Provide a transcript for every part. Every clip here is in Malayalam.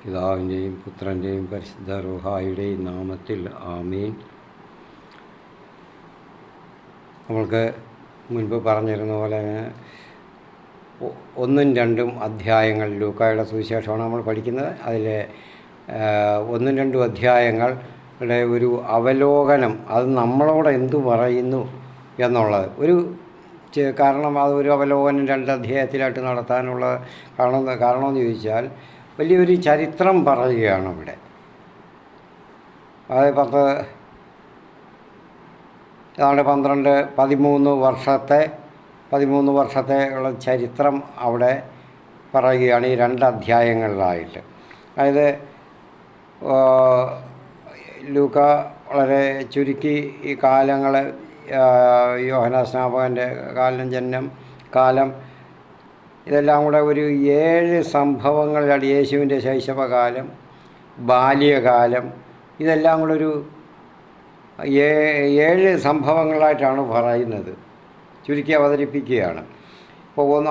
പിതാവിൻ്റെയും പുത്രൻ്റെയും പരിശുദ്ധ റൂഹായുടെയും നാമത്തിൽ ആമീൻ. നമ്മൾക്ക് മുൻപ് പറഞ്ഞിരുന്ന പോലെ 1-2 അധ്യായങ്ങൾ ലൂക്കായുടെ സുവിശേഷമാണ് നമ്മൾ പഠിക്കുന്നത്. അതിലെ 1-2 അധ്യായങ്ങളുടെ ഒരു അവലോകനം, അത് നമ്മളോട് എന്തു പറയുന്നു എന്നുള്ളത് കാരണം അതൊരു അവലോകനം 2 അധ്യായത്തിലായിട്ട് നടത്താനുള്ള കാരണമെന്ന് ചോദിച്ചാൽ വലിയൊരു ചരിത്രം പറയുകയാണ് ഇവിടെ. അതായത് 13 വർഷത്തെ ഉള്ള ചരിത്രം അവിടെ പറയുകയാണ് ഈ 2 അധ്യായങ്ങളിലായിട്ട്. അതായത് ലൂക്ക വളരെ ചുരുക്കി ഈ കാലങ്ങൾ, യോഹന്നാൻ സ്നാപകൻ്റെ കാലം ഇതെല്ലാം കൂടെ ഒരു 7 സംഭവങ്ങളിലാണ്. യേശുവിൻ്റെ ശൈശവകാലം, ബാല്യകാലം, ഇതെല്ലാം കൂടെ ഒരു 7 സംഭവങ്ങളായിട്ടാണ് പറയുന്നത്, ചുരുക്കി അവതരിപ്പിക്കുകയാണ്.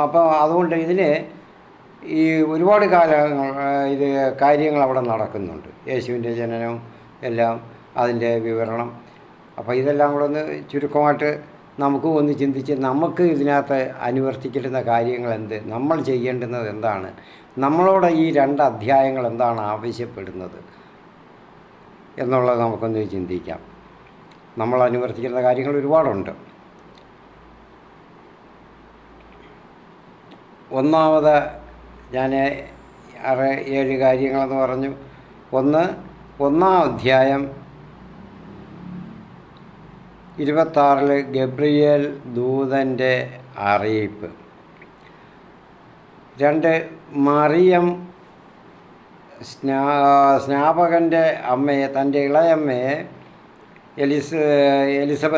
അപ്പോൾ അതുകൊണ്ട് ഇതിന് ഈ ഒരുപാട് കാര്യങ്ങൾ അവിടെ നടക്കുന്നുണ്ട്. യേശുവിൻ്റെ ജനനം എല്ലാം, അതിൻ്റെ വിവരണം. അപ്പോൾ ഇതെല്ലാം കൂടെ ഒന്ന് ചുരുക്കമായിട്ട് നമുക്ക് ഒന്ന് ചിന്തിച്ച് നമുക്ക് ഇതിനകത്ത് അനുവർത്തിക്കേണ്ടുന്ന കാര്യങ്ങൾ എന്ത്, നമ്മൾ ചെയ്യേണ്ടുന്നത് എന്താണ്, നമ്മളോട് ഈ 2 അധ്യായങ്ങൾ എന്താണ് ആവശ്യപ്പെടുന്നത് എന്നുള്ളത് നമുക്കൊന്ന് ചിന്തിക്കാം. നമ്മൾ അനുവർത്തിക്കേണ്ട കാര്യങ്ങൾ ഒരുപാടുണ്ട്. ഒന്നാമത് ഞാൻ 6-7 കാര്യങ്ങളെന്ന് പറഞ്ഞു. 1-ാം അധ്യായം 26 ഗബ്രിയേൽ ദൂതൻ്റെ അറിയിപ്പ്. 2 മറിയം സ്നാപകൻ്റെ അമ്മയെ, തൻ്റെ ഇളയമ്മയെ എലിസബ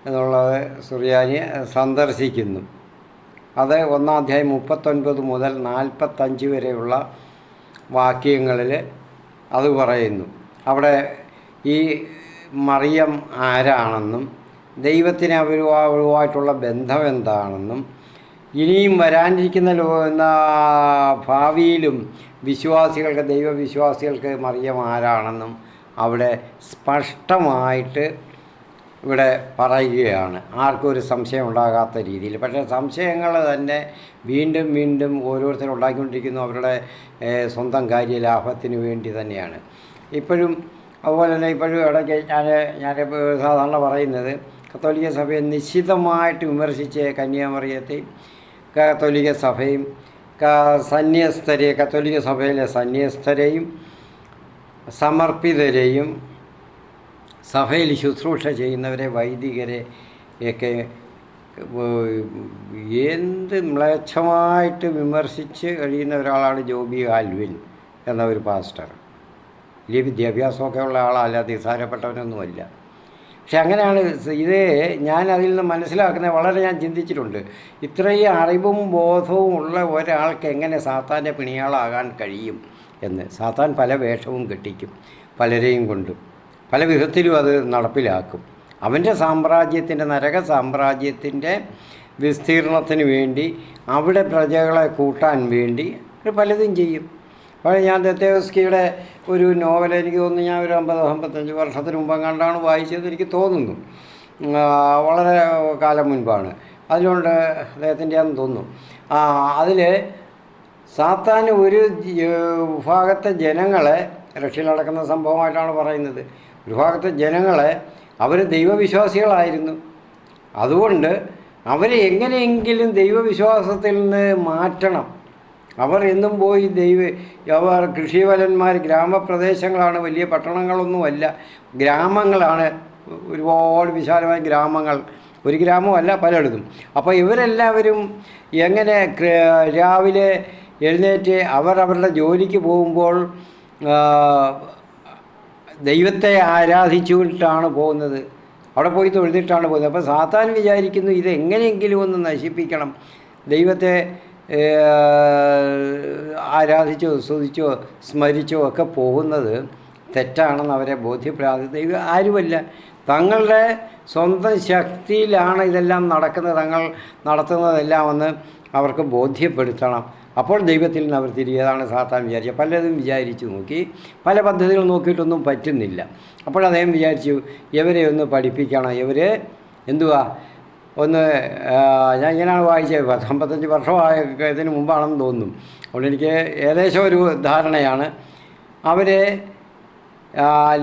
എന്നുള്ളത് സുറിയാനി സന്ദർശിക്കുന്നു. അത് 1-ാം അധ്യായം 39 മുതൽ 45 വരെയുള്ള വാക്യങ്ങളിൽ അത് പറയുന്നു. അവിടെ ഈ മറിയം ആരാണെന്നും ദൈവത്തിന് അവരുമായിട്ടുള്ള ബന്ധം എന്താണെന്നും ഇനിയും വരാനിരിക്കുന്ന ഭാവിയിലും ദൈവവിശ്വാസികൾക്ക് മറിയം ആരാണെന്നും അവിടെ സ്പഷ്ടമായിട്ട് ഇവിടെ പറയുകയാണ്. ആർക്കും ഒരു സംശയം ഉണ്ടാകാത്ത രീതിയിൽ. പക്ഷേ സംശയങ്ങൾ തന്നെ വീണ്ടും ഓരോരുത്തരും ഉണ്ടാക്കിക്കൊണ്ടിരിക്കുന്നു, അവരുടെ സ്വന്തം കാര്യലാഭത്തിന് വേണ്ടി തന്നെയാണ് ഇപ്പോഴും. അതുപോലെ തന്നെ ഇപ്പോഴും ഇടയ്ക്ക് ഞാൻ സാധാരണ പറയുന്നത്, കത്തോലിക്ക സഭയെ നിശ്ചിതമായിട്ട് വിമർശിച്ച് കന്യാമറിയത്തെയും കത്തോലിക്ക സഭയും കത്തോലിക്ക സഭയിലെ സന്യസ്തരെയും സമർപ്പിതരെയും സഭയിൽ ശുശ്രൂഷ ചെയ്യുന്നവരെ, വൈദികരെ ഒക്കെ എന്ത് മ്ലേച്ഛമായിട്ട് വിമർശിച്ച് കഴിയുന്ന ഒരാളാണ് ജോബി ആൽവിൻ എന്ന ഒരു പാസ്റ്റർ. വലിയ വിദ്യാഭ്യാസമൊക്കെ ഉള്ള ആളല്ല, നിസ്സാരപ്പെട്ടവനൊന്നുമല്ല. പക്ഷെ അങ്ങനെയാണ് ഇത്. ഞാൻ അതിൽ നിന്ന് മനസ്സിലാക്കുന്നത്, വളരെ ഞാൻ ചിന്തിച്ചിട്ടുണ്ട്, ഇത്രയും അറിവും ബോധവും ഉള്ള ഒരാൾക്ക് എങ്ങനെ സാത്താൻ്റെ പിണിയാളാകാൻ കഴിയും എന്ന്. സാത്താൻ പല വേഷവും കെട്ടിക്കും, പലരെയും കൊണ്ടും പല വിധത്തിലും അത് നടപ്പിലാക്കും. അവൻ്റെ നരക സാമ്രാജ്യത്തിൻ്റെ വിസ്തീർണത്തിന് വേണ്ടി, അവിടെ പ്രജകളെ കൂട്ടാൻ വേണ്ടി പലതും ചെയ്യും. അപ്പോൾ ഞാൻ ദസ്തയേവ്സ്കിയുടെ ഒരു നോവൽ, എനിക്ക് തോന്നുന്നു ഞാൻ ഒരു 50-55 വർഷത്തിന് മുമ്പ് കണ്ടാണ് വായിച്ചതെന്ന് എനിക്ക് തോന്നുന്നു. വളരെ കാലം മുൻപാണ്. അതിലുണ്ട് അദ്ദേഹത്തിൻ്റെ ആണെന്ന് തോന്നുന്നു. അതിൽ സാത്താൻ ഒരു വിഭാഗത്തെ ജനങ്ങളെ, റഷ്യയിൽ നടക്കുന്ന സംഭവമായിട്ടാണ് പറയുന്നത്, ഒരു ഭാഗത്തെ ജനങ്ങളെ, അവർ ദൈവവിശ്വാസികളായിരുന്നു, അതുകൊണ്ട് അവരെ എങ്ങനെയെങ്കിലും ദൈവവിശ്വാസത്തിൽ നിന്ന് മാറ്റണം. അവർ എന്നും പോയി അവർ കൃഷിവലന്മാർ, ഗ്രാമപ്രദേശങ്ങളാണ്, വലിയ പട്ടണങ്ങളൊന്നുമല്ല, ഗ്രാമങ്ങളാണ്, ഒരുപാട് വിശാലമായ ഗ്രാമങ്ങൾ, ഒരു ഗ്രാമമല്ല പലയിടത്തും. അപ്പോൾ ഇവരെല്ലാവരും എങ്ങനെ രാവിലെ എഴുന്നേറ്റ് അവരുടെ ജോലിക്ക് പോകുമ്പോൾ ദൈവത്തെ ആരാധിച്ചുകൊണ്ടിട്ടാണ് പോകുന്നത്, അവിടെ പോയി തൊഴുതിട്ടാണ് പോകുന്നത്. അപ്പോൾ സാത്താൻ വിചാരിക്കുന്നു ഇതെങ്ങനെയെങ്കിലും ഒന്ന് നശിപ്പിക്കണം, ദൈവത്തെ ആരാധിച്ചോ സ്തുതിച്ചോ സ്മരിച്ചോ ഒക്കെ പോകുന്നത് തെറ്റാണെന്ന് അവരെ ബോധ്യപ്പെടാതെ, ദൈവം ആരുമല്ല, തങ്ങളുടെ സ്വന്തം ശക്തിയിലാണ് ഇതെല്ലാം നടക്കുന്നത്, തങ്ങൾ നടത്തുന്നതെല്ലാം ഒന്ന് അവർക്ക് ബോധ്യപ്പെടുത്തണം. അപ്പോൾ ദൈവത്തിൽ നിന്ന് അവർ തിരികെതാണ് സാത്താൻ വിചാരിച്ചത്. പലതും വിചാരിച്ചു നോക്കി, പല പദ്ധതികൾ നോക്കിയിട്ടൊന്നും പറ്റുന്നില്ല. അപ്പോൾ അദ്ദേഹം വിചാരിച്ചു ഇവരെ ഒന്ന് പഠിപ്പിക്കണം. ഇവർ എന്തുവാ ഒന്ന് ഞാൻ ഇങ്ങനെയാണ് വായിച്ചത്, 55 വർഷമായ ഇതിന് മുമ്പാണെന്ന് തോന്നുന്നു. അതുകൊണ്ട് എനിക്ക് ഏകദേശം ഒരു ധാരണയാണ്. അവരെ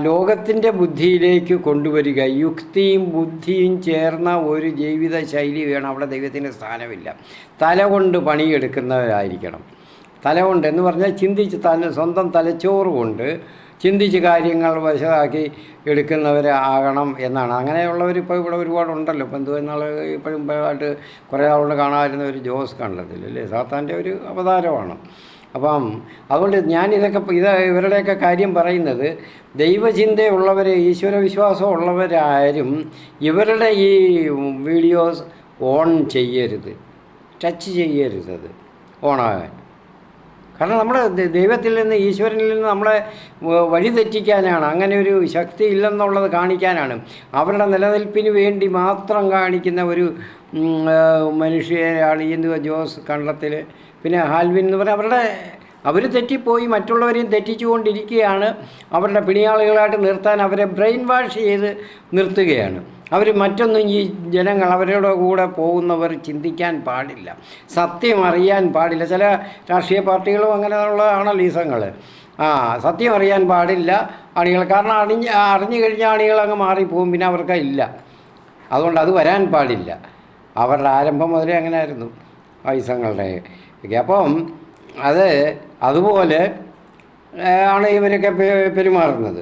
ലോകത്തിൻ്റെ ബുദ്ധിയിലേക്ക് കൊണ്ടുവരിക, യുക്തിയും ബുദ്ധിയും ചേർന്ന ഒരു ജീവിത ശൈലി വേണം. അവിടെ ദൈവത്തിന് സ്ഥാനമില്ല. തല കൊണ്ട് പണിയെടുക്കുന്നവരായിരിക്കണം. തല കൊണ്ട് എന്ന് പറഞ്ഞാൽ ചിന്തിച്ച് സ്വന്തം തലച്ചോറ് കൊണ്ട് ചിന്തിച്ച് കാര്യങ്ങൾ വശമാക്കി എടുക്കുന്നവരാകണം എന്നാണ്. അങ്ങനെയുള്ളവർ ഇപ്പോൾ ഇവിടെ ഒരുപാടുണ്ടല്ലോ. ഇപ്പം എന്തുവെന്നാൽ ഇപ്പോഴും ആയിട്ട് കുറേ ആളുകൊണ്ട് കാണാതിരുന്ന ഒരു ജോസ് കണ്ടത്തില്ലേ, സാത്താൻ്റെ ഒരു അവതാരമാണ്. അപ്പം അതുകൊണ്ട് ഞാനിതൊക്കെ ഇവരുടെയൊക്കെ കാര്യം പറയുന്നത്, ദൈവചിന്തയുള്ളവർ, ഈശ്വര വിശ്വാസം ഉള്ളവരാരും ഇവരുടെ ഈ വീഡിയോസ് ഓൺ ചെയ്യരുത്, ടച്ച് ചെയ്യരുത് ഓണാകാൻ. കാരണം നമ്മുടെ ദൈവത്തിൽ നിന്ന്, ഈശ്വരനിൽ നിന്ന് നമ്മളെ വഴി തെറ്റിക്കാനാണ്. അങ്ങനെ ഒരു ശക്തി ഇല്ലെന്നുള്ളത് കാണിക്കാനാണ്. അവരുടെ നിലനിൽപ്പിന് വേണ്ടി മാത്രം കാണിക്കുന്ന ഒരു മനുഷ്യരാണ് ഈ ജോസ് കണ്ടത്തിൽ. പിന്നെ ഹാൽവിൻ എന്ന് പറഞ്ഞാൽ അവർ തെറ്റിപ്പോയി, മറ്റുള്ളവരെയും തെറ്റിച്ചുകൊണ്ടിരിക്കുകയാണ്. അവരുടെ പിണിയാളുകളായിട്ട് നിർത്താൻ അവരെ ബ്രെയിൻ വാഷ് ചെയ്ത് നിർത്തുകയാണ്. അവർ മറ്റൊന്നും ഈ ജനങ്ങൾ, അവരുടെ കൂടെ പോകുന്നവർ ചിന്തിക്കാൻ പാടില്ല, സത്യം അറിയാൻ പാടില്ല. ചില രാഷ്ട്രീയ പാർട്ടികളും അങ്ങനെയുള്ളതാണല്ലോ ഈ സംഘങ്ങൾ. സത്യം അറിയാൻ പാടില്ല അണികൾ. കാരണം അറിഞ്ഞു കഴിഞ്ഞാൽ അണികൾ അങ്ങ് മാറിപ്പോകും, പിന്നെ അവർക്ക് ഇല്ല. അതുകൊണ്ട് അത് വരാൻ പാടില്ല. അവരുടെ ആരംഭം മുതലേ അങ്ങനെ ആയിരുന്നു ഈ സംഘങ്ങളുടെ. അപ്പം അതുപോലെ ആണ് ഇവരൊക്കെ പെരുമാറുന്നത്.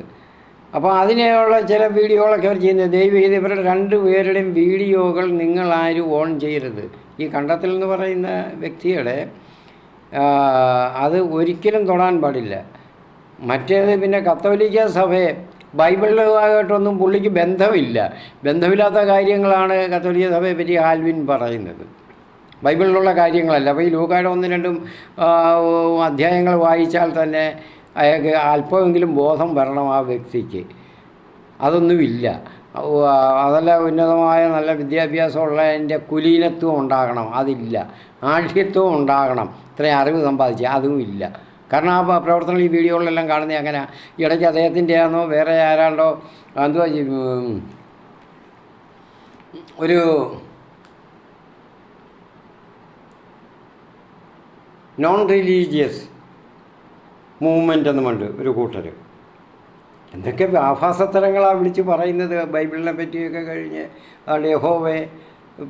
അപ്പോൾ അതിനുള്ള ചില വീഡിയോകളൊക്കെ അവർ ചെയ്യുന്നത്. ദയവ് ചെയ്ത് ഇവരുടെ 2 പേരുടെയും വീഡിയോകൾ നിങ്ങളാരും ഓൺ ചെയ്യരുത്. ഈ കണ്ടത്തിൽ എന്ന് പറയുന്ന വ്യക്തിയുടെ അത് ഒരിക്കലും തൊടാൻ പാടില്ല. മറ്റേത് പിന്നെ കത്തോലിക്ക സഭയെ, ബൈബിളുമായിട്ടൊന്നും പുള്ളിക്ക് ബന്ധമില്ലാത്ത കാര്യങ്ങളാണ് കത്തോലിക്ക സഭയെ പറ്റി ഹാൽവിൻ പറയുന്നത്. ബൈബിളിലുള്ള കാര്യങ്ങളല്ല. അപ്പോൾ ഈ ലൂക്കായുടെ 1-2 അധ്യായങ്ങൾ വായിച്ചാൽ തന്നെ അയാൾക്ക് അല്പമെങ്കിലും ബോധം വരണം ആ വ്യക്തിക്ക്. അതൊന്നുമില്ല. അതല്ല, ഉന്നതമായ നല്ല വിദ്യാഭ്യാസമുള്ളതിൻ്റെ കുലീനത്വം ഉണ്ടാകണം, അതില്ല. ആഢ്യത്വം ഉണ്ടാകണം, ഇത്രയും അറിവ് സമ്പാദിച്ച്, അതും ഇല്ല. കാരണം ആ പ്രവർത്തനങ്ങൾ ഈ വീഡിയോകളിലെല്ലാം കാണുന്നത് അങ്ങനെ. ഇടയ്ക്ക് അദ്ദേഹത്തിൻ്റെ ആണോ വേറെ ആരാണ്ടോ എന്തുവാ ഒരു നോൺ റിലീജിയസ് മൂവ്മെൻ്റ് എന്നുമുണ്ട് ഒരു കൂട്ടർ. എന്തൊക്കെ ആഭാസത്തരങ്ങളാണ് വിളിച്ച് പറയുന്നത് ബൈബിളിനെ പറ്റിയൊക്കെ. കഴിഞ്ഞ് അതുകൊണ്ട് യഹോവയെ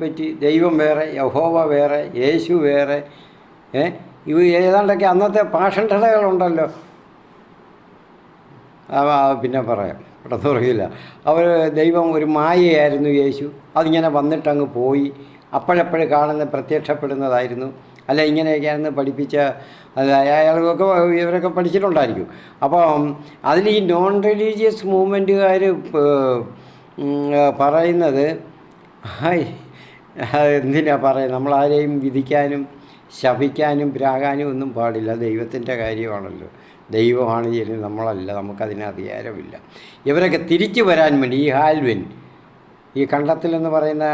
പറ്റി, ദൈവം വേറെ, യഹോവ വേറെ, യേശു വേറെ. ഇവ ഏതാണ്ടൊക്കെ അന്നത്തെ പാഷണ്ഡതകളുണ്ടല്ലോ. പിന്നെ പറയാം, പെട്ടെന്ന് പറയില്ല. അവർ ദൈവം ഒരു മായയായിരുന്നു യേശു, അതിങ്ങനെ വന്നിട്ടങ്ങ് പോയി, അപ്പോഴപ്പോഴും കാണുന്ന പ്രത്യക്ഷപ്പെടുന്നതായിരുന്നു. അല്ല, ഇങ്ങനെയൊക്കെയാണെന്ന് പഠിപ്പിച്ച അയാൾക്കൊക്കെ ഇവരൊക്കെ പഠിച്ചിട്ടുണ്ടായിരിക്കും. അപ്പം അതിൽ ഈ നോൺ റിലീജിയസ് മൂവ്മെൻറ്റുകാർ പറയുന്നത് എന്തിനാ പറയുന്നത്, നമ്മളാരെയും വിധിക്കാനും ശപിക്കാനും പ്രാകാനും ഒന്നും പാടില്ല. ദൈവത്തിൻ്റെ കാര്യമാണല്ലോ, ദൈവമാണ് ചെയ്യുന്നത്, നമ്മളല്ല, നമുക്കതിന് അധികാരമില്ല. ഇവരൊക്കെ തിരിച്ചു വരാൻ വേണ്ടി ഈ ഹാൽവിൻ, ഈ കണ്ടത്തിലെന്ന് പറയുന്ന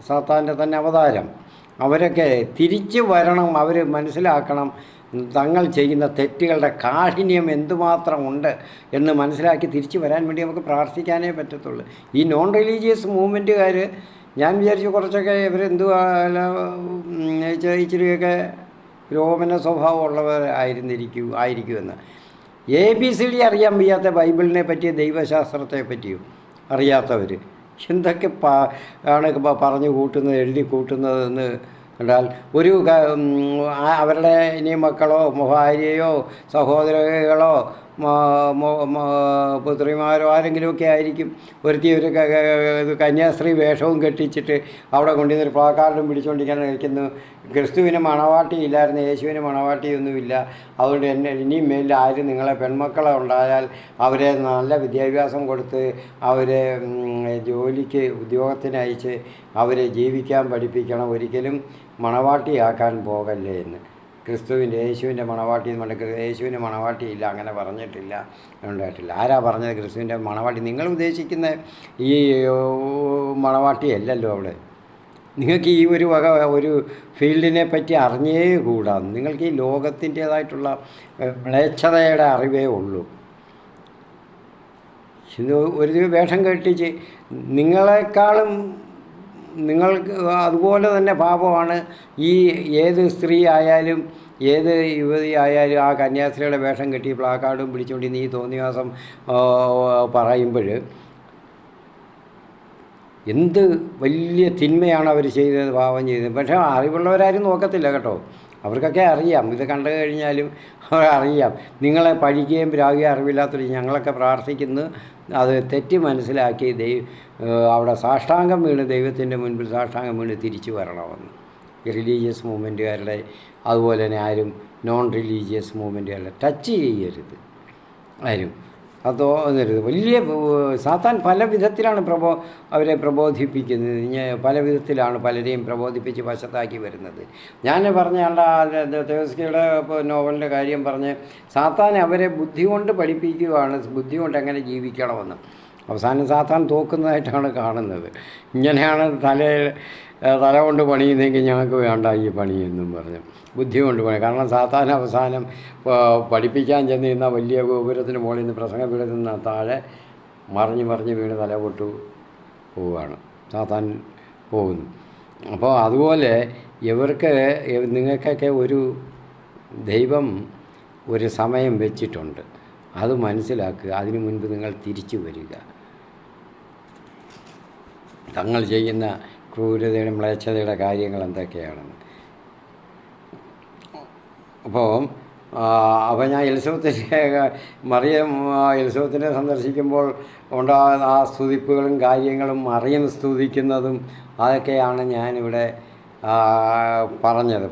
സാത്താൻ്റെ തന്നെ അവതാരം, അവരൊക്കെ തിരിച്ചു വരണം. അവർ മനസ്സിലാക്കണം തങ്ങൾ ചെയ്യുന്ന തെറ്റുകളുടെ കാഠിന്യം എന്തുമാത്രം ഉണ്ട് എന്ന് മനസ്സിലാക്കി തിരിച്ചു വരാൻ വേണ്ടി നമുക്ക് പ്രാർത്ഥിക്കാനേ പറ്റത്തുള്ളൂ. ഈ നോൺ റിലീജിയസ് മൂവ്മെൻറ്റുകാർ, ഞാൻ വിചാരിച്ചു കുറച്ചൊക്കെ ഇവരെന്തുവാ ഇച്ചിരിയൊക്കെ രോമന സ്വഭാവമുള്ളവർ ആയിരിക്കുമെന്ന്. ABCD അറിയാൻ വയ്യാത്ത, ബൈബിളിനെ പറ്റിയ ദൈവശാസ്ത്രത്തെ പറ്റിയും അറിയാത്തവർ എന്തൊക്കെ ആണ് പറഞ്ഞു കൂട്ടുന്നത്, എഴുതി കൂട്ടുന്നതെന്ന് കണ്ടാൽ ഒരു അവരുടെ ഇനി മക്കളോ ഭാര്യയോ സഹോദരങ്ങളോ പുത്രിമാരോ ആരെങ്കിലുമൊക്കെ ആയിരിക്കും ഒരുത്തി ഒരു കന്യാസ്ത്രീ വേഷവും കെട്ടിച്ചിട്ട് അവിടെ കൊണ്ടുവന്നൊരു പ്ലാക്കാർഡും പിടിച്ചുകൊണ്ടിരിക്കാൻ കഴിക്കുന്നു. ക്രിസ്തുവിന് മണവാട്ടിയില്ലായിരുന്നു, യേശുവിന് മണവാട്ടിയൊന്നുമില്ല. അതുകൊണ്ട് ഇനിയും മേലിൽ ആരും നിങ്ങളെ പെൺമക്കളെ ഉണ്ടായാൽ അവരെ നല്ല വിദ്യാഭ്യാസം കൊടുത്ത് അവരെ ജോലിക്ക് ഉദ്യോഗത്തിന് അയച്ച് അവരെ ജീവിക്കാൻ പഠിപ്പിക്കണം, ഒരിക്കലും മണവാട്ടിയാക്കാൻ പോകല്ലേ എന്ന്. ക്രിസ്തുവിൻ്റെ യേശുവിൻ്റെ മണവാട്ടി എന്ന് പറഞ്ഞാൽ യേശുവിൻ്റെ മണവാട്ടിയില്ല, അങ്ങനെ പറഞ്ഞിട്ടില്ല, ഉണ്ടായിട്ടില്ല. ആരാ പറഞ്ഞത് ക്രിസ്തുവിൻ്റെ മണവാട്ടി? നിങ്ങൾ ഉദ്ദേശിക്കുന്ന ഈ മണവാട്ടിയല്ലല്ലോ അവിടെ. നിങ്ങൾക്ക് ഈ ഒരു വക ഒരു ഫീൽഡിനെ പറ്റി അറിഞ്ഞേ കൂടാ. നിങ്ങൾക്ക് ഈ ലോകത്തിൻ്റേതായിട്ടുള്ള മ്ലേച്ഛതയുടെ അറിവേ ഉള്ളൂ. ഇത് ഒരു വേഷം കെട്ടിച്ച് നിങ്ങളെക്കാളും നിങ്ങൾക്ക് അതുപോലെ തന്നെ പാപമാണ് ഈ ഏത് സ്ത്രീ ആയാലും ഏത് യുവതി ആയാലും ആ കന്യാസ്ത്രീയുടെ വേഷം കെട്ടി പ്ലാക്കാർഡും പിടിച്ചുകൊണ്ട് നീ തോന്നിവാസം പറയുമ്പോൾ എന്ത് വലിയ തിന്മയാണ് അവർ ചെയ്തത്, പാപം ചെയ്തത്. പക്ഷേ അറിവുള്ളവരാരും നോക്കത്തില്ല കേട്ടോ. അവർക്കൊക്കെ അറിയാം, ഇത് കണ്ടു കഴിഞ്ഞാലും അവരറിയാം. നിങ്ങളെ പഴിക്കുകയും രാഗിയും അറിവില്ലാത്തൊരു ഞങ്ങളൊക്കെ പ്രാർത്ഥിക്കുന്നു അത് തെറ്റി മനസ്സിലാക്കി അവിടെ സാഷ്ടാംഗം വീണ് ദൈവത്തിൻ്റെ മുൻപിൽ സാഷ്ടാംഗം വീണ് തിരിച്ചു വരണമെന്ന്. റിലീജിയസ് മൂവ്മെൻറ്റുകാരുടെ അതുപോലെ തന്നെ ആരും നോൺ റിലീജിയസ് മൂവ്മെൻറ്റുകാരുടെ ടച്ച് ചെയ്യരുത് ആരും. അതോ എന്നരുത്. വലിയ സാത്താൻ പല വിധത്തിലാണ് അവരെ പ്രബോധിപ്പിക്കുന്നത്. പല വിധത്തിലാണ് പലരെയും പ്രബോധിപ്പിച്ച് വശത്താക്കി വരുന്നത്. ഞാൻ പറഞ്ഞ തേവസ്കിയുടെ നോവലിൻ്റെ കാര്യം പറഞ്ഞ് സാത്താൻ അവരെ ബുദ്ധി കൊണ്ട് പഠിപ്പിക്കുകയാണ്, ബുദ്ധി കൊണ്ട് എങ്ങനെ ജീവിക്കണമെന്ന്. അവസാനം സാത്താൻ തോക്കുന്നതായിട്ടാണ് കാണുന്നത്. ഇങ്ങനെയാണ് തല കൊണ്ട് പണിയുന്നെങ്കിൽ ഞങ്ങൾക്ക് വേണ്ട ഈ പണിയെന്നും പറഞ്ഞു ബുദ്ധി കൊണ്ട് പണി. കാരണം സാത്താൻ അവസാനം പഠിപ്പിക്കാൻ ചെന്നിരുന്ന വലിയ ഗോപുരത്തിന് മുകളിൽ നിന്ന് പ്രസംഗം വീഴുന്ന താഴെ മറിഞ്ഞ് വീണ് തല പൊട്ടു പോവുകയാണ്, സാത്താൻ പോകുന്നു. അപ്പോൾ അതുപോലെ നിങ്ങൾക്കൊക്കെ ഒരു ദൈവം ഒരു സമയം വെച്ചിട്ടുണ്ട്, അത് മനസ്സിലാക്കുക. അതിനു മുൻപ് നിങ്ങൾ തിരിച്ചു വരിക. തങ്ങൾ ചെയ്യുന്ന ക്രൂരതയുടെ മ്ലേച്ഛതയുടെ കാര്യങ്ങൾ എന്തൊക്കെയാണെന്ന്. അപ്പോൾ ഞാൻ എലിസബത്തിനെ സന്ദർശിക്കുമ്പോൾ ഉണ്ടാകുന്ന ആ സ്തുതിപ്പുകളും കാര്യങ്ങളും മറിയം സ്തുതിക്കുന്നതും അതൊക്കെയാണ് ഞാനിവിടെ